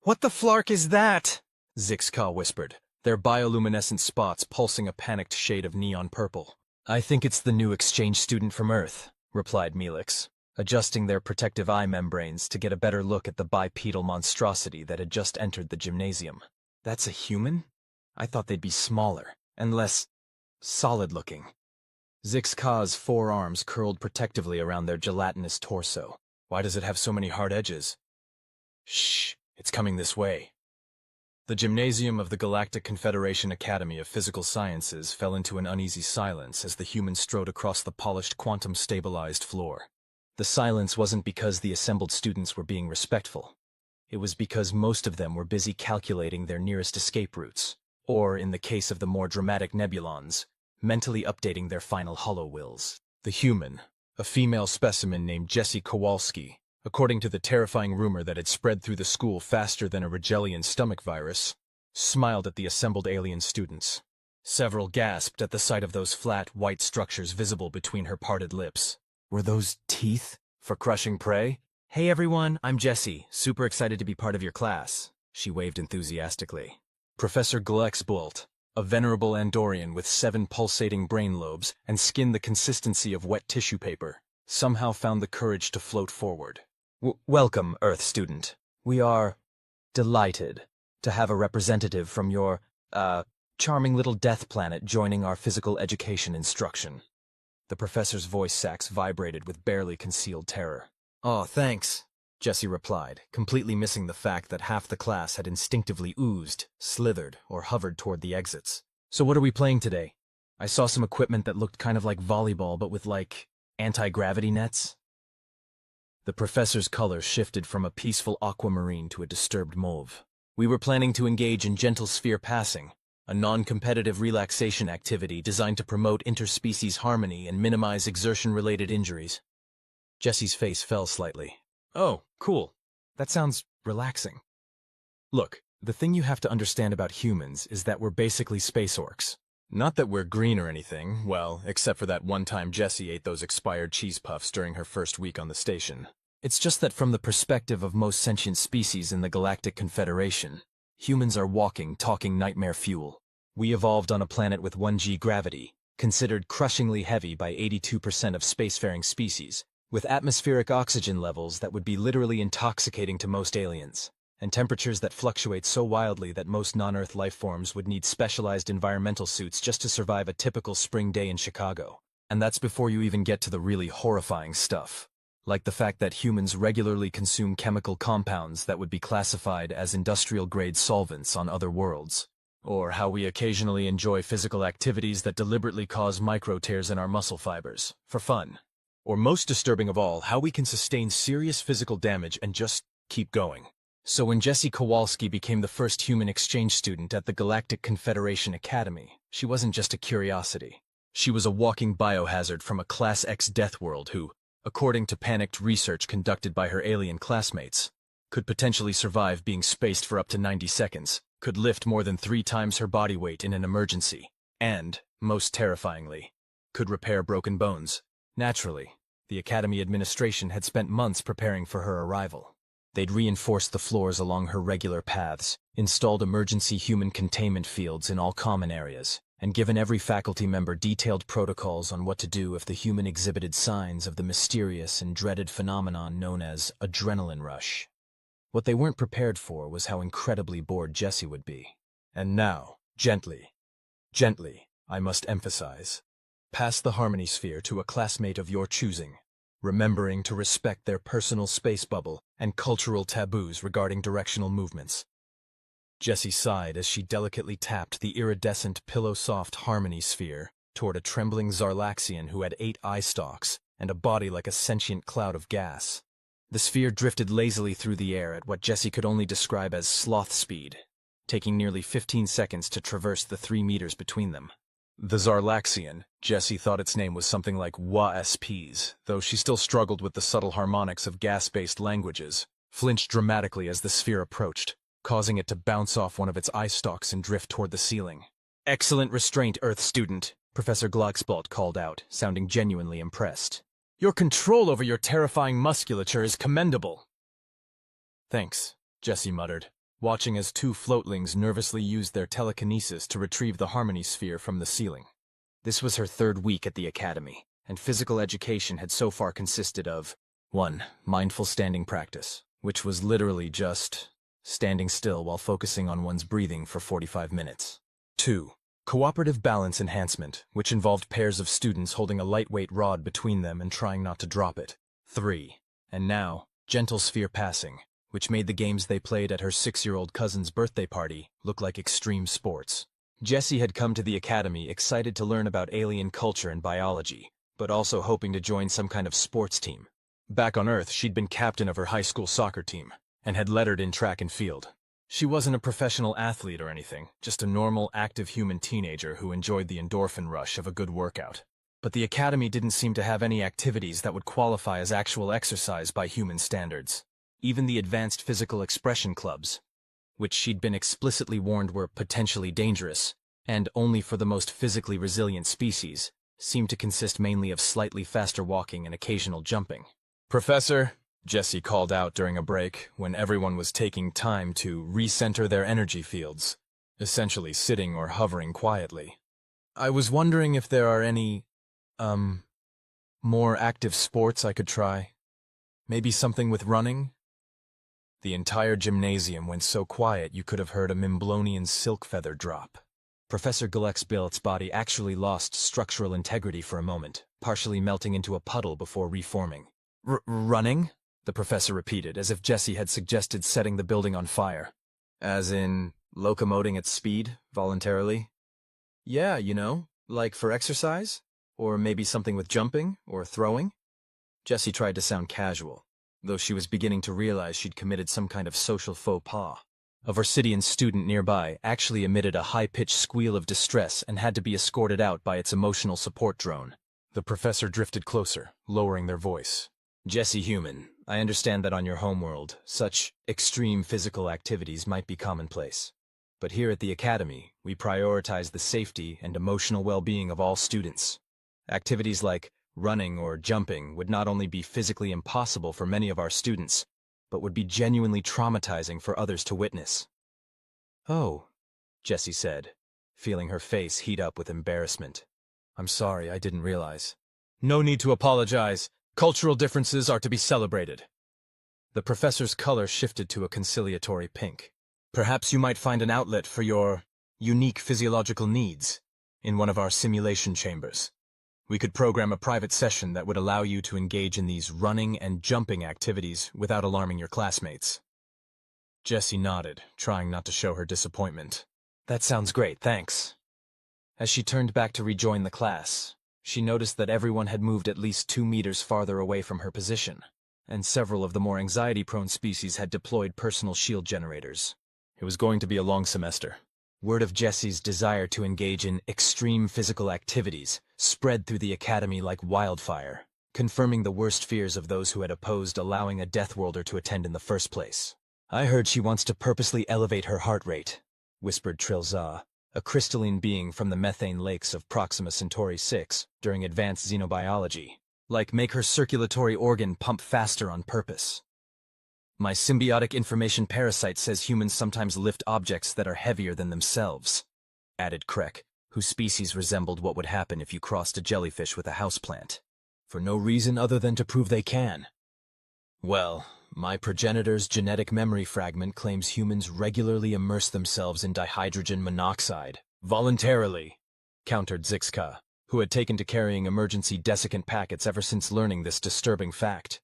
Speaker 2: What the flark is that?
Speaker 1: Vkr'lak whispered, their bioluminescent spots pulsing a panicked shade of neon purple. I think it's the new exchange student from Earth, replied Melix, adjusting their protective eye membranes to get a better look at the bipedal monstrosity that had just entered the gymnasium. That's a human? I thought they'd be smaller and less solid-looking. Vkr'lak's forearms curled protectively around their gelatinous torso. Why does it have so many hard edges? Shh, it's coming this way. The gymnasium of the Galactic Confederation Academy of Physical Sciences fell into an uneasy silence as the humans strode across the polished quantum-stabilized floor. The silence wasn't because the assembled students were being respectful. It was because most of them were busy calculating their nearest escape routes, or, in the case of the more dramatic Nebulons, mentally updating their final hollow-wills. The human, a female specimen named Jessie Kowalski, according to the terrifying rumor that had spread through the school faster than a Rigelian stomach virus, smiled at the assembled alien students. Several gasped at the sight of those flat, white structures visible between her parted lips. Were those teeth for crushing prey? Hey everyone, I'm Jessie, super excited to be part of your class, she waved enthusiastically. Professor Glexbolt, a venerable Andorian with 7 pulsating brain lobes and skin the consistency of wet tissue paper, somehow found the courage to float forward. Welcome, Earth student. We are delighted to have a representative from your, charming little death planet joining our physical education instruction. The professor's voice sacs vibrated with barely concealed terror. Oh, thanks, Jessie replied, completely missing the fact that half the class had instinctively oozed, slithered, or hovered toward the exits. So what are we playing today? I saw some equipment that looked kind of like volleyball, but with, like, anti-gravity nets. The professor's color shifted from a peaceful aquamarine to a disturbed mauve. We were planning to engage in gentle sphere passing, a non-competitive relaxation activity designed to promote interspecies harmony and minimize exertion-related injuries. Jessie's face fell slightly. Oh, cool. That sounds relaxing. Look, the thing you have to understand about humans is that we're basically space orcs. Not that we're green or anything, well, except for that one time Jessie ate those expired cheese puffs during her first week on the station. It's just that from the perspective of most sentient species in the Galactic Confederation, humans are walking, talking nightmare fuel. We evolved on a planet with 1G gravity, considered crushingly heavy by 82% of spacefaring species, with atmospheric oxygen levels that would be literally intoxicating to most aliens, and temperatures that fluctuate so wildly that most non-Earth life forms would need specialized environmental suits just to survive a typical spring day in Chicago. And that's before you even get to the really horrifying stuff, like the fact that humans regularly consume chemical compounds that would be classified as industrial-grade solvents on other worlds, or how we occasionally enjoy physical activities that deliberately cause micro-tears in our muscle fibers, for fun. Or most disturbing of all, how we can sustain serious physical damage and just keep going. So when Jessie Kowalski became the first human exchange student at the Galactic Confederation Academy, she wasn't just a curiosity. She was a walking biohazard from a Class X death world who, according to panicked research conducted by her alien classmates, could potentially survive being spaced for up to 90 seconds, could lift more than 3 times her body weight in an emergency, and, most terrifyingly, could repair broken bones. Naturally, the Academy administration had spent months preparing for her arrival. They'd reinforced the floors along her regular paths, installed emergency human containment fields in all common areas, and given every faculty member detailed protocols on what to do if the human exhibited signs of the mysterious and dreaded phenomenon known as adrenaline rush. What they weren't prepared for was how incredibly bored Jessie would be. And now, gently, I must emphasize. Pass the harmony sphere to a classmate of your choosing, remembering to respect their personal space bubble and cultural taboos regarding directional movements. Jessie sighed as she delicately tapped the iridescent, pillow-soft harmony sphere toward a trembling Zarlaxian who had 8 eye stalks and a body like a sentient cloud of gas. The sphere drifted lazily through the air at what Jessie could only describe as sloth speed, taking nearly 15 seconds to traverse the 3 meters between them. The Zarlaxian, Jessie thought its name was something like WASPs, though she still struggled with the subtle harmonics of gas-based languages, flinched dramatically as the sphere approached, causing it to bounce off one of its eye stalks and drift toward the ceiling. "Excellent restraint, Earth student," Professor Glaxbolt called out, sounding genuinely impressed. "Your control over your terrifying musculature is commendable." "Thanks," Jessie muttered, watching as 2 floatlings nervously used their telekinesis to retrieve the harmony sphere from the ceiling. This was her 3rd week at the academy, and physical education had so far consisted of 1. Mindful standing practice, which was literally just standing still while focusing on one's breathing for 45 minutes. 2. Cooperative balance enhancement, which involved pairs of students holding a lightweight rod between them and trying not to drop it. 3. And now, gentle sphere passing, which made the games they played at her 6-year-old cousin's birthday party look like extreme sports. Jessie had come to the academy excited to learn about alien culture and biology, but also hoping to join some kind of sports team. Back on Earth, she'd been captain of her high school soccer team, and had lettered in track and field. She wasn't a professional athlete or anything, just a normal, active human teenager who enjoyed the endorphin rush of a good workout. But the academy didn't seem to have any activities that would qualify as actual exercise by human standards. Even the advanced physical expression clubs, which she'd been explicitly warned were potentially dangerous, and only for the most physically resilient species, seemed to consist mainly of slightly faster walking and occasional jumping. "Professor," Jessie called out during a break when everyone was taking time to recenter their energy fields, essentially sitting or hovering quietly. "I was wondering if there are any, more active sports I could try. Maybe something with running?" The entire gymnasium went so quiet you could have heard a Mimblonian silk feather drop. Professor Glaxbilt's body actually lost structural integrity for a moment, partially melting into a puddle before reforming. "Running?" the professor repeated, as if Jessie had suggested setting the building on fire. "As in, locomoting at speed, voluntarily?" "Yeah, like for exercise? Or maybe something with jumping, or throwing?" Jessie tried to sound casual, though she was beginning to realize she'd committed some kind of social faux pas. A Versidian student nearby actually emitted a high-pitched squeal of distress and had to be escorted out by its emotional support drone. The professor drifted closer, lowering their voice. "Jessie Human, I understand that on your homeworld, such extreme physical activities might be commonplace. But here at the academy, we prioritize the safety and emotional well-being of all students. Activities like running or jumping would not only be physically impossible for many of our students, but would be genuinely traumatizing for others to witness." "Oh," Jessie said, feeling her face heat up with embarrassment. "I'm sorry, I didn't realize." "No need to apologize. Cultural differences are to be celebrated." The professor's color shifted to a conciliatory pink. "Perhaps you might find an outlet for your unique physiological needs in one of our simulation chambers. We could program a private session that would allow you to engage in these running and jumping activities without alarming your classmates." Jessie nodded, trying not to show her disappointment. "That sounds great, thanks." As she turned back to rejoin the class, she noticed that everyone had moved at least 2 meters farther away from her position, and several of the more anxiety-prone species had deployed personal shield generators. It was going to be a long semester. Word of Jessie's desire to engage in extreme physical activities spread through the academy like wildfire, confirming the worst fears of those who had opposed allowing a Deathworlder to attend in the first place. "I heard she wants to purposely elevate her heart rate," whispered Trilza, a crystalline being from the methane lakes of Proxima Centauri 6 during advanced xenobiology, like make her circulatory organ pump faster on purpose. "My symbiotic information parasite says humans sometimes lift objects that are heavier than themselves," added Krek, whose species resembled what would happen if you crossed a jellyfish with a houseplant, "for no reason other than to prove they can." "Well, my progenitor's genetic memory fragment claims humans regularly immerse themselves in dihydrogen monoxide, voluntarily," countered Zixka, who had taken to carrying emergency desiccant packets ever since learning this disturbing fact.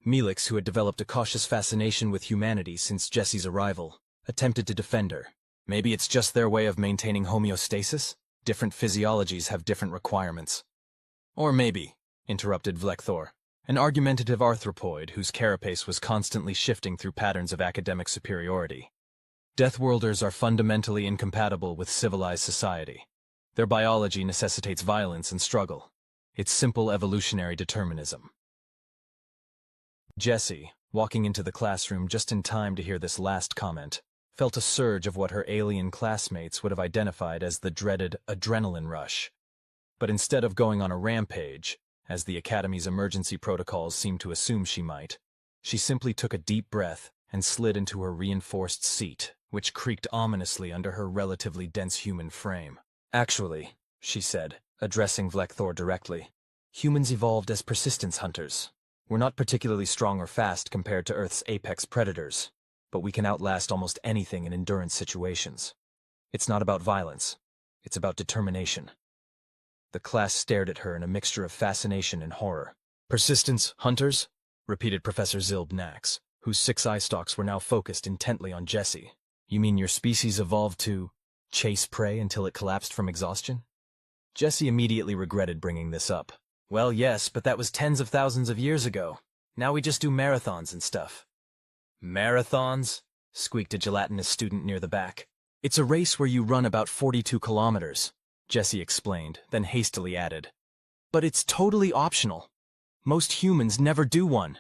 Speaker 1: Melix, who had developed a cautious fascination with humanity since Jesse's arrival, attempted to defend her. Maybe it's just their way of maintaining homeostasis? Different physiologies have different requirements. Or maybe, interrupted Vkr'lak, an argumentative arthropoid whose carapace was constantly shifting through patterns of academic superiority. Deathworlders are fundamentally incompatible with civilized society. Their biology necessitates violence and struggle. It's simple evolutionary determinism. Jessie, walking into the classroom just in time to hear this last comment, felt a surge of what her alien classmates would have identified as the dreaded adrenaline rush. But instead of going on a rampage, as the Academy's emergency protocols seemed to assume she might, she simply took a deep breath and slid into her reinforced seat, which creaked ominously under her relatively dense human frame. Actually, she said, addressing Vkr'lak directly, humans evolved as persistence hunters. We're not particularly strong or fast compared to Earth's apex predators, but we can outlast almost anything in endurance situations. It's not about violence. It's about determination. The class stared at her in a mixture of fascination and horror. Persistence hunters? Repeated Professor Zilbnax, whose 6 eye stalks were now focused intently on Jessie. You mean your species evolved to chase prey until it collapsed from exhaustion? Jessie immediately regretted bringing this up. Well, yes, but that was tens of thousands of years ago. Now we just do marathons and stuff. Marathons? Squeaked a gelatinous student near the back. It's a race where you run about 42 kilometers, Jessie explained, then hastily added. But it's totally optional. Most humans never do one.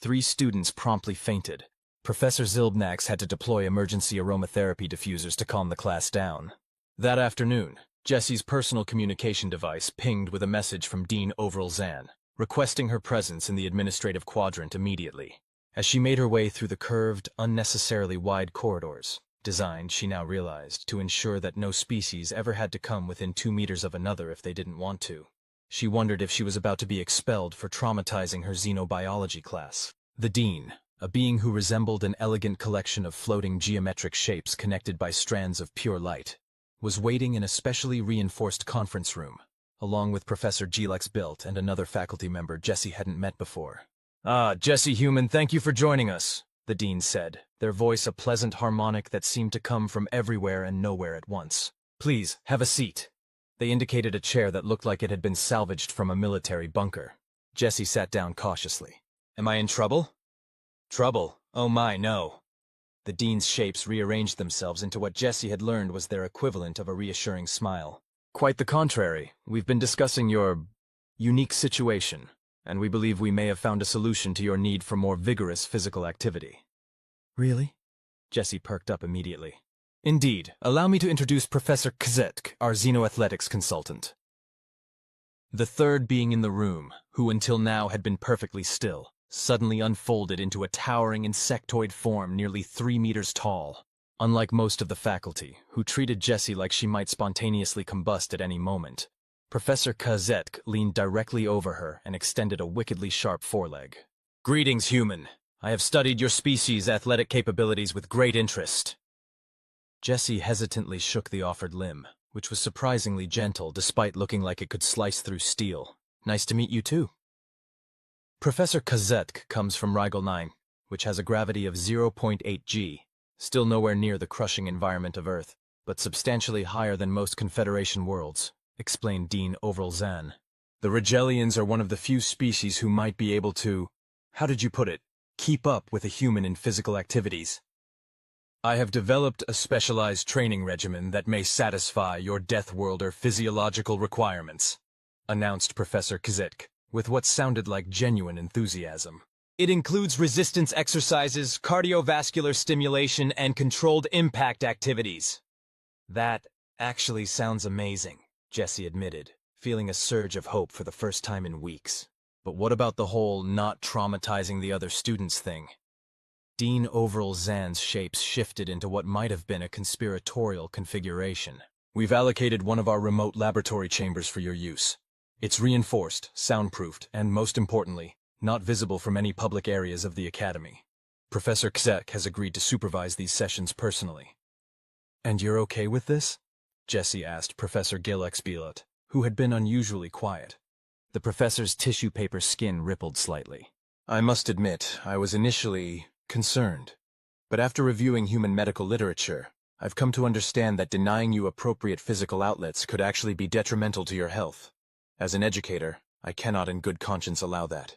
Speaker 1: 3 students promptly fainted. Professor Zilbnax had to deploy emergency aromatherapy diffusers to calm the class down. That afternoon, Jessie's personal communication device pinged with a message from Dean Vkr'lak, requesting her presence in the administrative quadrant immediately. As she made her way through the curved, unnecessarily wide corridors, designed, she now realized, to ensure that no species ever had to come within 2 meters of another if they didn't want to, she wondered if she was about to be expelled for traumatizing her xenobiology class. The dean, a being who resembled an elegant collection of floating geometric shapes connected by strands of pure light, was waiting in a specially reinforced conference room, along with Professor Vkr'lak and another faculty member Jessie hadn't met before. Ah, Jessie Human, thank you for joining us, the dean said, their voice a pleasant harmonic that seemed to come from everywhere and nowhere at once. Please, have a seat. They indicated a chair that looked like it had been salvaged from a military bunker. Jessie sat down cautiously. Am I in trouble? Trouble? Oh my, no. The dean's shapes rearranged themselves into what Jessie had learned was their equivalent of a reassuring smile. Quite the contrary. We've been discussing your unique situation, and we believe we may have found a solution to your need for more vigorous physical activity. Really? Jessie perked up immediately. Indeed. Allow me to introduce Professor Vkr'lak, our xenoathletics consultant. The third being in the room, who until now had been perfectly still, suddenly unfolded into a towering insectoid form nearly 3 meters tall. Unlike most of the faculty, who treated Jessie like she might spontaneously combust at any moment, Professor Vkr'lak leaned directly over her and extended a wickedly sharp foreleg. Greetings, human. I have studied your species' athletic capabilities with great interest. Jessie hesitantly shook the offered limb, which was surprisingly gentle despite looking like it could slice through steel. Nice to meet you too. Professor Vkr'lak comes from Rigel 9, which has a gravity of 0.8 g, still nowhere near the crushing environment of Earth, but substantially higher than most Confederation worlds, explained Dean Vkr'lak. The Rigelians are one of the few species who might be able to, how did you put it, keep up with a human in physical activities. I have developed a specialized training regimen that may satisfy your Deathworlder physiological requirements, announced Professor Vkr'lak, with what sounded like genuine enthusiasm. It includes resistance exercises, cardiovascular stimulation, and controlled impact activities. That actually sounds amazing, Jessie admitted, feeling a surge of hope for the first time in weeks. But what about the whole not traumatizing the other students thing? Dean Vkr'lak's shapes shifted into what might have been a conspiratorial configuration. We've allocated one of our remote laboratory chambers for your use. It's reinforced, soundproofed, and most importantly, not visible from any public areas of the Academy. Professor Vkr'lak has agreed to supervise these sessions personally. And you're okay with this? Jessie asked Professor Vkr'lak, who had been unusually quiet. The professor's tissue paper skin rippled slightly. I must admit, I was initially concerned. But after reviewing human medical literature, I've come to understand that denying you appropriate physical outlets could actually be detrimental to your health. As an educator, I cannot in good conscience allow that.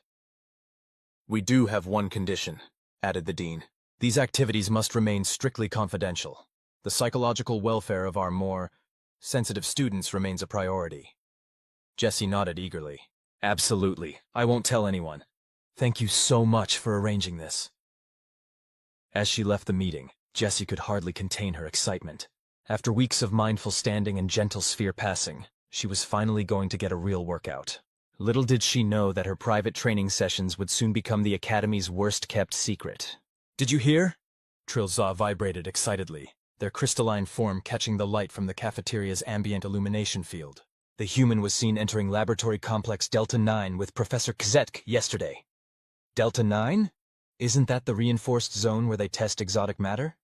Speaker 1: We do have one condition, added the dean. These activities must remain strictly confidential. The psychological welfare of our more sensitive students remains a priority. Jessie nodded eagerly. Absolutely. I won't tell anyone. Thank you so much for arranging this. As she left the meeting, Jessie could hardly contain her excitement. After weeks of mindful standing and gentle sphere passing, she was finally going to get a real workout. Little did she know that her private training sessions would soon become the Academy's worst-kept secret. Did you hear? Trilza vibrated excitedly, their crystalline form catching the light from the cafeteria's ambient illumination field. The human was seen entering Laboratory Complex Delta 9 with Professor Kzetk yesterday. Delta 9? Isn't that the reinforced zone where they test exotic matter?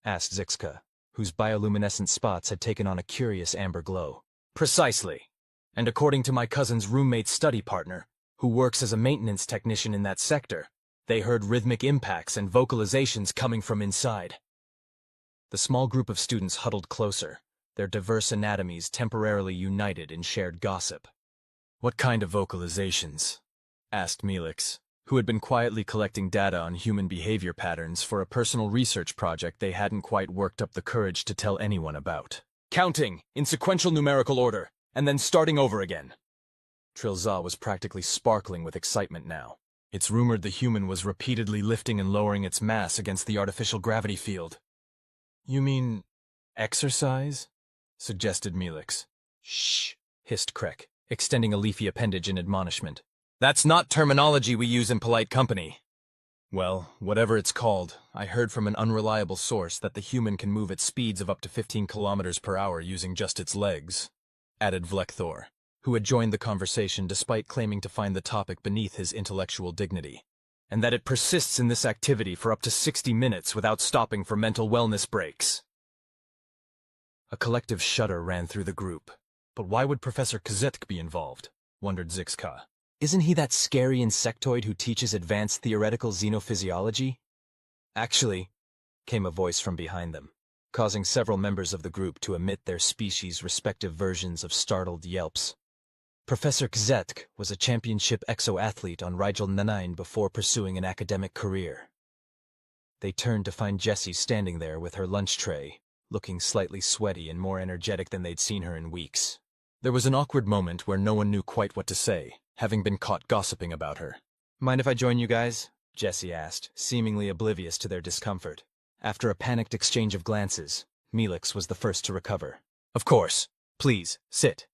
Speaker 1: Asked Zixka, whose bioluminescent spots had taken on a curious amber glow. Precisely. And according to my cousin's roommate's study partner, who works as a maintenance technician in that sector, they heard rhythmic impacts and vocalizations coming from inside. The small group of students huddled closer, their diverse anatomies temporarily united in shared gossip. What kind of vocalizations? Asked Melix, who had been quietly collecting data on human behavior patterns for a personal research project they hadn't quite worked up the courage to tell anyone about. Counting, in sequential numerical order, and then starting over again. Trilza was practically sparkling with excitement now. It's rumored the human was repeatedly lifting and lowering its mass against the artificial gravity field. You mean exercise? Suggested Melix. Shh, hissed Krek, extending a leafy appendage in admonishment. That's not terminology we use in polite company. Well, whatever it's called, I heard from an unreliable source that the human can move at speeds of up to 15 kilometers per hour using just its legs, added Vlekthor, who had joined the conversation despite claiming to find the topic beneath his intellectual dignity, and that it persists in this activity for up to 60 minutes without stopping for mental wellness breaks. A collective shudder ran through the group. But why would Professor Kzetk be involved? Wondered Zixka. Isn't he that scary insectoid who teaches advanced theoretical xenophysiology? Actually, came a voice from behind them, causing several members of the group to emit their species' respective versions of startled yelps. Professor Kzetk was a championship exo-athlete on Rigel 9 before pursuing an academic career. They turned to find Jessie standing there with her lunch tray, looking slightly sweaty and more energetic than they'd seen her in weeks. There was an awkward moment where no one knew quite what to say, having been caught gossiping about her. Mind if I join you guys? Jessie asked, seemingly oblivious to their discomfort. After a panicked exchange of glances, Melix was the first to recover. Of course. Please, sit.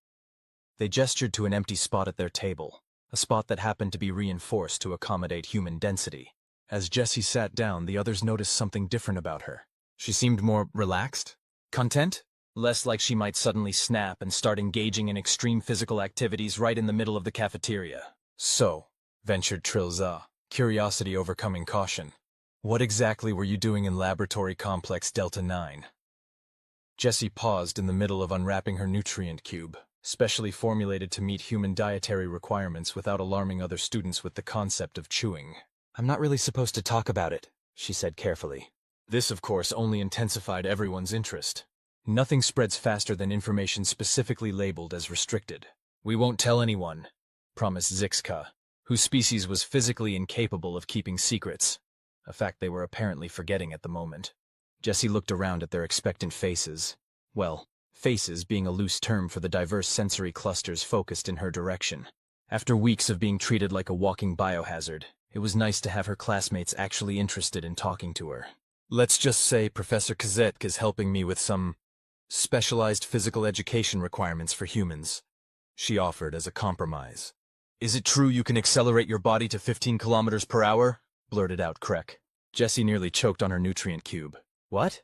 Speaker 1: They gestured to an empty spot at their table, a spot that happened to be reinforced to accommodate human density. As Jessie sat down, the others noticed something different about her. She seemed more relaxed, content, less like she might suddenly snap and start engaging in extreme physical activities right in the middle of the cafeteria. So, ventured Trilza, curiosity overcoming caution. What exactly were you doing in Laboratory Complex Delta 9? Jessie paused in the middle of unwrapping her nutrient cube, specially formulated to meet human dietary requirements without alarming other students with the concept of chewing. I'm not really supposed to talk about it, she said carefully. This, of course, only intensified everyone's interest. Nothing spreads faster than information specifically labeled as restricted. We won't tell anyone, promised Zixka, whose species was physically incapable of keeping secrets, a fact they were apparently forgetting at the moment. Jessie looked around at their expectant faces. Well, faces being a loose term for the diverse sensory clusters focused in her direction. After weeks of being treated like a walking biohazard, it was nice to have her classmates actually interested in talking to her. Let's just say Professor Kzetk is helping me with some specialized physical education requirements for humans, she offered as a compromise. Is it true you can accelerate your body to 15 kilometers per hour? Blurted out Krek. Jessie nearly choked on her nutrient cube. What?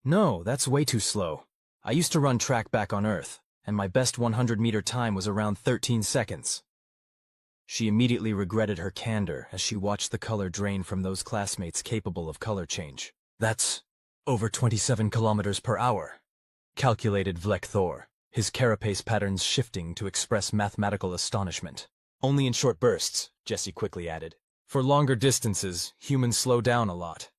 Speaker 1: No, that's way too slow. I used to run track back on Earth, and my best 100-meter time was around 13 seconds. She immediately regretted her candor as she watched the color drain from those classmates capable of color change. That's over 27 kilometers per hour. calculated Vkr'lak, his carapace patterns shifting to express mathematical astonishment. Only in short bursts, Jesse quickly added. For longer distances, humans slow down a lot.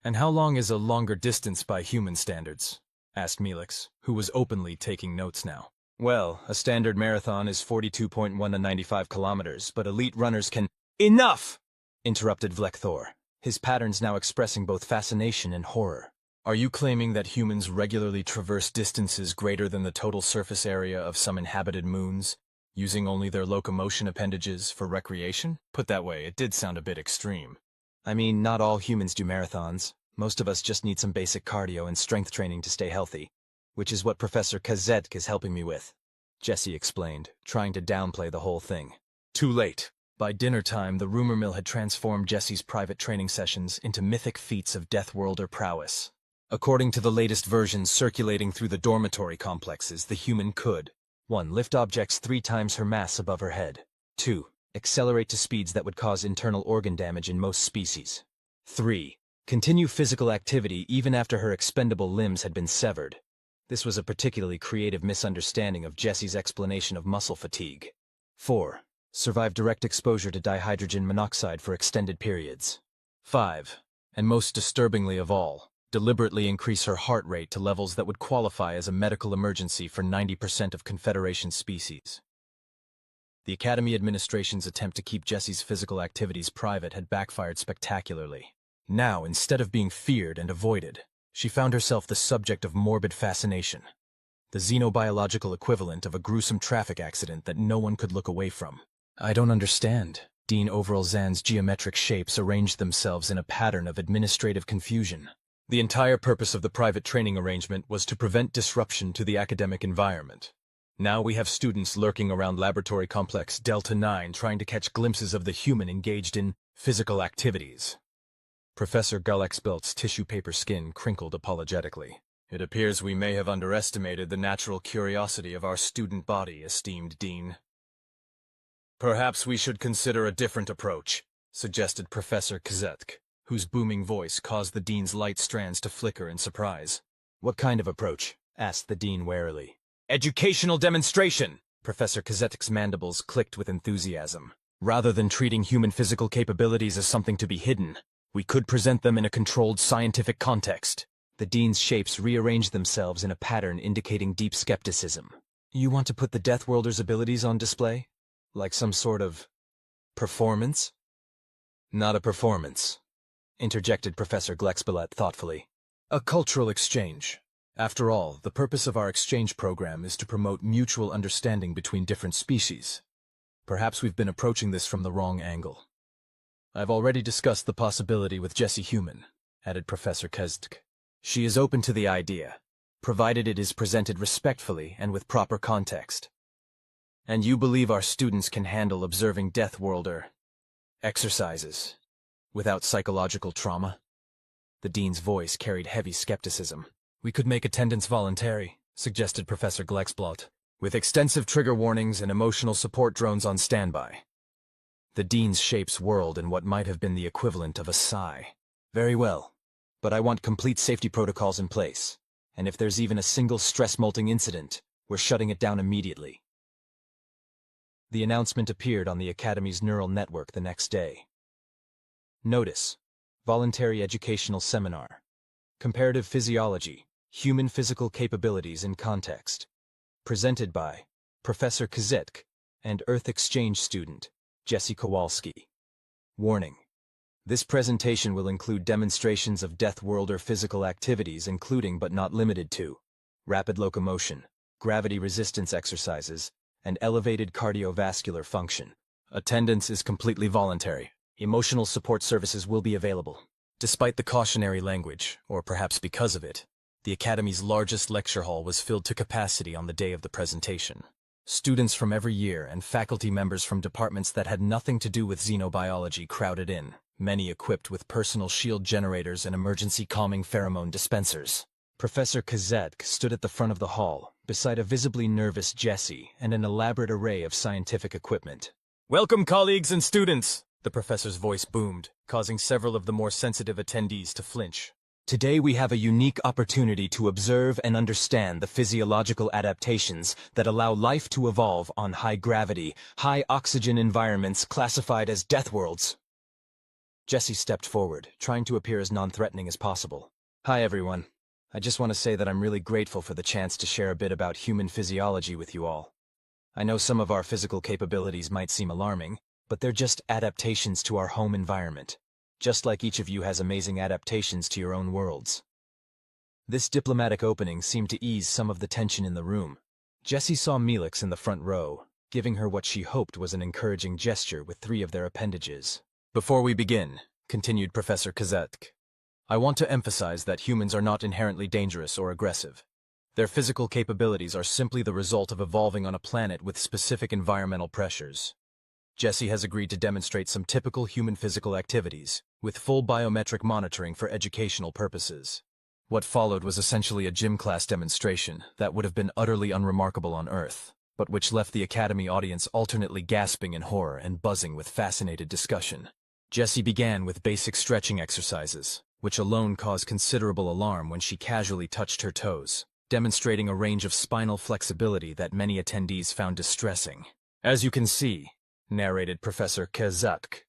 Speaker 1: And how long is a longer distance by human standards? Asked Melix, who was openly taking notes now. Well, a standard marathon is 42.1 to 95 kilometers, but elite runners can— Enough! Interrupted Vkr'lak, his patterns now expressing both fascination and horror. Are you claiming that humans regularly traverse distances greater than the total surface area of some inhabited moons, using only their locomotion appendages for recreation? Put that way, it did sound a bit extreme. I mean, not all humans do marathons. Most of us just need some basic cardio and strength training to stay healthy, which is what Professor Kazzetk is helping me with, Jesse explained, trying to downplay the whole thing. Too late. By dinner time, the rumor mill had transformed Jesse's private training sessions into mythic feats of Deathworlder prowess. According to the latest versions circulating through the dormitory complexes, the human could 1. Lift objects 3 times her mass above her head. 2. Accelerate to speeds that would cause internal organ damage in most species. 3. Continue physical activity even after her expendable limbs had been severed. This was a particularly creative misunderstanding of Jesse's explanation of muscle fatigue. 4. Survive direct exposure to dihydrogen monoxide for extended periods. 5. And most disturbingly of all, deliberately increase her heart rate to levels that would qualify as a medical emergency for 90% of Confederation species. The Academy administration's attempt to keep Jesse's physical activities private had backfired spectacularly. Now, instead of being feared and avoided, she found herself the subject of morbid fascination, the xenobiological equivalent of a gruesome traffic accident that no one could look away from. I don't understand. Dean Overalzan's geometric shapes arranged themselves in a pattern of administrative confusion. The entire purpose of the private training arrangement was to prevent disruption to the academic environment. Now we have students lurking around Laboratory Complex Delta 9 trying to catch glimpses of the human engaged in physical activities. Professor Galaxbelt's tissue paper skin crinkled apologetically. It appears we may have underestimated the natural curiosity of our student body, esteemed Dean. Perhaps we should consider a different approach, suggested Professor Kazzetk, whose booming voice caused the Dean's light strands to flicker in surprise. What kind of approach? Asked the Dean warily. Educational demonstration! Professor Kazzetk's mandibles clicked with enthusiasm. Rather than treating human physical capabilities as something to be hidden, we could present them in a controlled scientific context. The Dean's shapes rearranged themselves in a pattern indicating deep skepticism. You want to put the Deathworlder's abilities on display? Like some sort of performance? Not a performance, interjected Professor Glexbelet thoughtfully. A cultural exchange. After all, the purpose of our exchange program is to promote mutual understanding between different species. Perhaps we've been approaching this from the wrong angle. I've already discussed the possibility with Jessie Human, added Professor Kazzetk. She is open to the idea, provided it is presented respectfully and with proper context. And you believe our students can handle observing Deathworlder exercises without psychological trauma? The Dean's voice carried heavy skepticism. We could make attendance voluntary, suggested Professor Glexblot, with extensive trigger warnings and emotional support drones on standby. The Dean's shapes whirled in what might have been the equivalent of a sigh. Very well, but I want complete safety protocols in place, and if there's even a single stress-molting incident, we're shutting it down immediately. The announcement appeared on the Academy's neural network the next day. Notice: Voluntary Educational Seminar. Comparative Physiology, Human Physical Capabilities in Context. Presented by Professor Kazzetk and Earth Exchange student Jesse Kowalski. Warning: This presentation will include demonstrations of Deathworlder physical activities including but not limited to rapid locomotion, gravity resistance exercises, and elevated cardiovascular function. Attendance is completely voluntary. Emotional support services will be available. Despite the cautionary language, or perhaps because of it, the Academy's largest lecture hall was filled to capacity on the day of the presentation. Students from every year and faculty members from departments that had nothing to do with xenobiology crowded in, many equipped with personal shield generators and emergency calming pheromone dispensers. Professor Kazzetk stood at the front of the hall, beside a visibly nervous Jessie and an elaborate array of scientific equipment. Welcome, colleagues and students! The professor's voice boomed, causing several of the more sensitive attendees to flinch. Today we have a unique opportunity to observe and understand the physiological adaptations that allow life to evolve on high-gravity, high-oxygen environments classified as death worlds. Jesse stepped forward, trying to appear as non-threatening as possible. Hi everyone. I just want to say that I'm really grateful for the chance to share a bit about human physiology with you all. I know some of our physical capabilities might seem alarming, but they're just adaptations to our home environment. Just like each of you has amazing adaptations to your own worlds. This diplomatic opening seemed to ease some of the tension in the room. Jessie saw Melix in the front row, giving her what she hoped was an encouraging gesture with 3 of their appendages. Before we begin, continued Professor Vkr'lak, I want to emphasize that humans are not inherently dangerous or aggressive. Their physical capabilities are simply the result of evolving on a planet with specific environmental pressures. Jessie has agreed to demonstrate some typical human physical activities, with full biometric monitoring for educational purposes. What followed was essentially a gym class demonstration that would have been utterly unremarkable on Earth, but which left the Academy audience alternately gasping in horror and buzzing with fascinated discussion. Jessie began with basic stretching exercises, which alone caused considerable alarm when she casually touched her toes, demonstrating a range of spinal flexibility that many attendees found distressing. As you can see, narrated Professor Vkr'lak,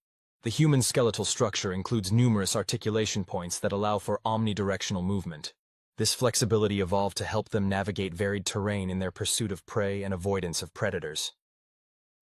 Speaker 1: the human skeletal structure includes numerous articulation points that allow for omnidirectional movement. This flexibility evolved to help them navigate varied terrain in their pursuit of prey and avoidance of predators.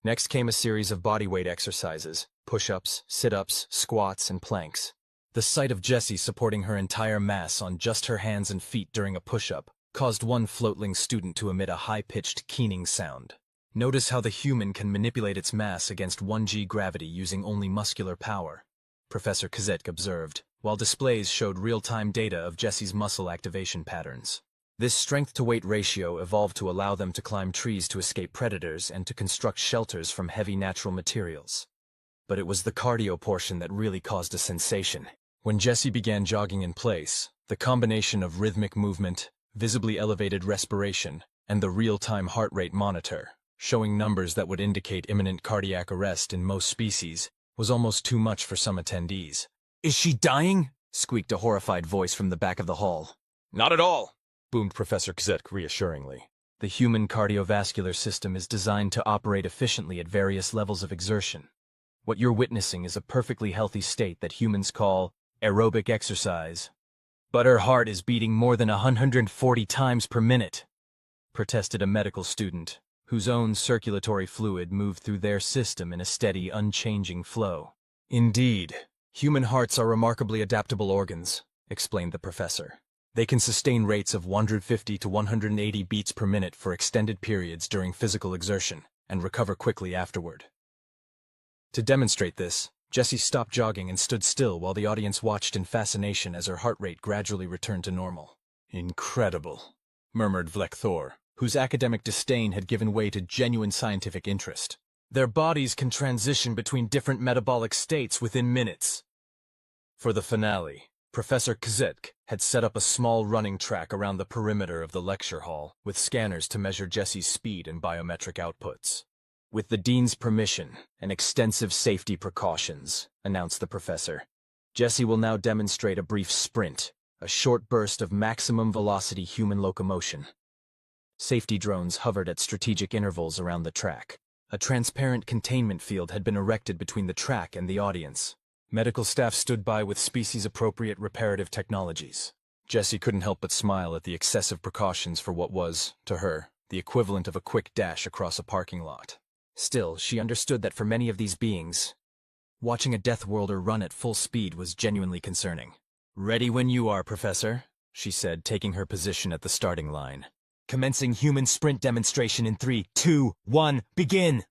Speaker 1: Next came a series of bodyweight exercises, push-ups, sit-ups, squats, and planks. The sight of Jessie supporting her entire mass on just her hands and feet during a push-up caused one floatling student to emit a high-pitched keening sound. Notice how the human can manipulate its mass against 1g gravity using only muscular power, Professor Vkr'lak observed, while displays showed real-time data of Jessie's muscle activation patterns. This strength-to-weight ratio evolved to allow them to climb trees to escape predators and to construct shelters from heavy natural materials. But it was the cardio portion that really caused a sensation. When Jessie began jogging in place, the combination of rhythmic movement, visibly elevated respiration, and the real-time heart rate monitor, showing numbers that would indicate imminent cardiac arrest in most species, was almost too much for some attendees. "Is she dying?" squeaked a horrified voice from the back of the hall. "Not at all," boomed Professor Vkr'lak reassuringly. The human cardiovascular system is designed to operate efficiently at various levels of exertion. What you're witnessing is a perfectly healthy state that humans call aerobic exercise. But her heart is beating more than 140 times per minute, protested a medical student, whose own circulatory fluid moved through their system in a steady, unchanging flow. "Indeed, human hearts are remarkably adaptable organs," explained the professor. "They can sustain rates of 150 to 180 beats per minute for extended periods during physical exertion, and recover quickly afterward." To demonstrate this, Jessie stopped jogging and stood still while the audience watched in fascination as her heart rate gradually returned to normal. "Incredible," murmured Vkr'lak, whose academic disdain had given way to genuine scientific interest. "Their bodies can transition between different metabolic states within minutes." For the finale, Professor Vkr'lak had set up a small running track around the perimeter of the lecture hall, with scanners to measure Jessie's speed and biometric outputs. "With the dean's permission and extensive safety precautions," announced the professor, "Jessie will now demonstrate a brief sprint, a short burst of maximum velocity human locomotion." Safety drones hovered at strategic intervals around the track. A transparent containment field had been erected between the track and the audience. Medical staff stood by with species-appropriate reparative technologies. Jessie couldn't help but smile at the excessive precautions for what was, to her, the equivalent of a quick dash across a parking lot. Still, she understood that for many of these beings, watching a death worlder run at full speed was genuinely concerning. "Ready when you are, Professor," she said, taking her position at the starting line. "Commencing human sprint demonstration in 3, 2, 1, begin!"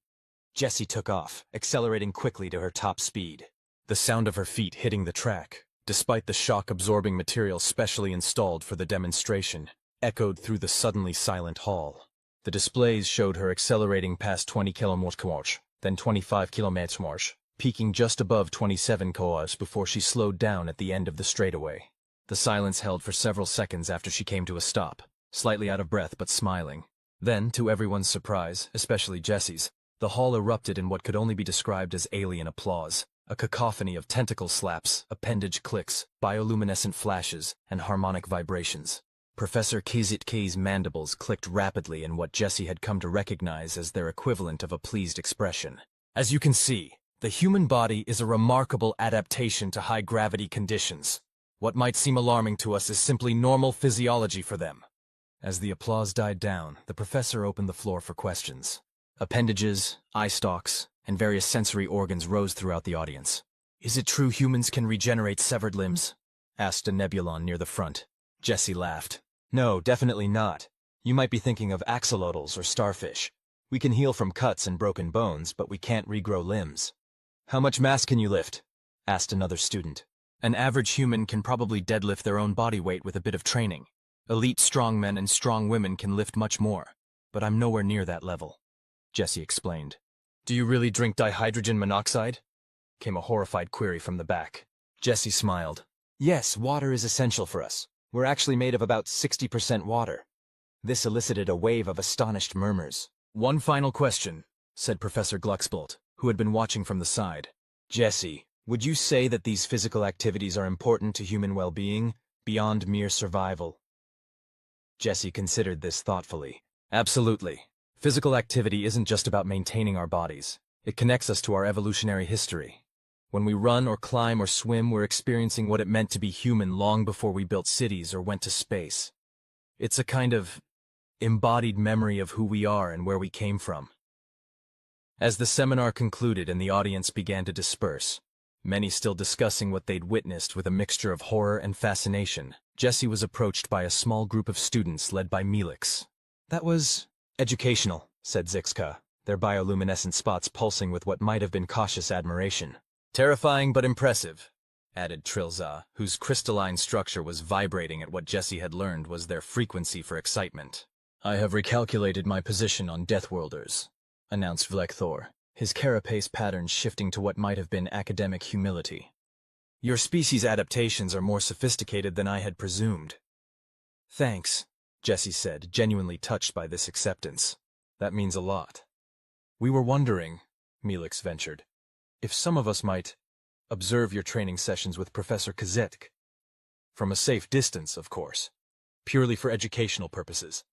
Speaker 1: Jessie took off, accelerating quickly to her top speed. The sound of her feet hitting the track, despite the shock-absorbing material specially installed for the demonstration, echoed through the suddenly silent hall. The displays showed her accelerating past 20 km/h, then 25 km/h, peaking just above 27 km/h before she slowed down at the end of the straightaway. The silence held for several seconds after she came to a stop, slightly out of breath but smiling. Then, to everyone's surprise, especially Jessie's, the hall erupted in what could only be described as alien applause. A cacophony of tentacle slaps, appendage clicks, bioluminescent flashes, and harmonic vibrations. Professor Kizitke's mandibles clicked rapidly in what Jesse had come to recognize as their equivalent of a pleased expression. As you can see, the human body is a remarkable adaptation to high-gravity conditions. What might seem alarming to us is simply normal physiology for them. As the applause died down, the professor opened the floor for questions. Appendages, eye stalks, and various sensory organs rose throughout the audience. "Is it true humans can regenerate severed limbs?" asked a nebulon near the front. Jesse laughed. "No, definitely not. You might be thinking of axolotls or starfish. We can heal from cuts and broken bones, but we can't regrow limbs." "How much mass can you lift?" asked another student. "An average human can probably deadlift their own body weight with a bit of training. Elite strongmen and strong women can lift much more, but I'm nowhere near that level," Jesse explained. "Do you really drink dihydrogen monoxide?" came a horrified query from the back. Jesse smiled. "Yes, water is essential for us. We're actually made of about 60% water." This elicited a wave of astonished murmurs. "One final question," said Professor Glucksbolt, who had been watching from the side. "Jesse, would you say that these physical activities are important to human well-being, beyond mere survival?" Jesse considered this thoughtfully. "Absolutely. Physical activity isn't just about maintaining our bodies. It connects us to our evolutionary history. When we run or climb or swim, we're experiencing what it meant to be human long before we built cities or went to space. It's a kind of embodied memory of who we are and where we came from." As the seminar concluded and the audience began to disperse, many still discussing what they'd witnessed with a mixture of horror and fascination, Jesse was approached by a small group of students led by Melix. "That was educational," said Zixka, their bioluminescent spots pulsing with what might have been cautious admiration. "Terrifying but impressive," added Trilza, whose crystalline structure was vibrating at what Jesse had learned was their frequency for excitement. "I have recalculated my position on Deathworlders," announced Vlekthor, his carapace patterns shifting to what might have been academic humility. "Your species' adaptations are more sophisticated than I had presumed." "Thanks," Jesse said, genuinely touched by this acceptance. "That means a lot." "We were wondering," Melix ventured, "if some of us might observe your training sessions with Professor Kazetk. From a safe distance, of course. Purely for educational purposes."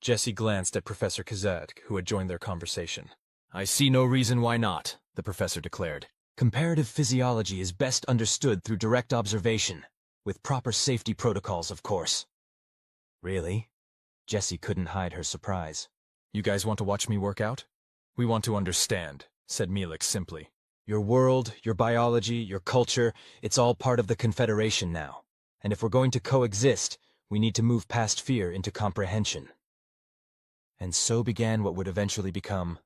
Speaker 1: Jesse glanced at Professor Kazetk, who had joined their conversation. "I see no reason why not," the professor declared. "Comparative physiology is best understood through direct observation, with proper safety protocols, of course." "Really?" Jesse couldn't hide her surprise. "You guys want to watch me work out?" "We want to understand," said Melix simply. "Your world, your biology, your culture, it's all part of the Confederation now. And if we're going to coexist, we need to move past fear into comprehension." And so began what would eventually become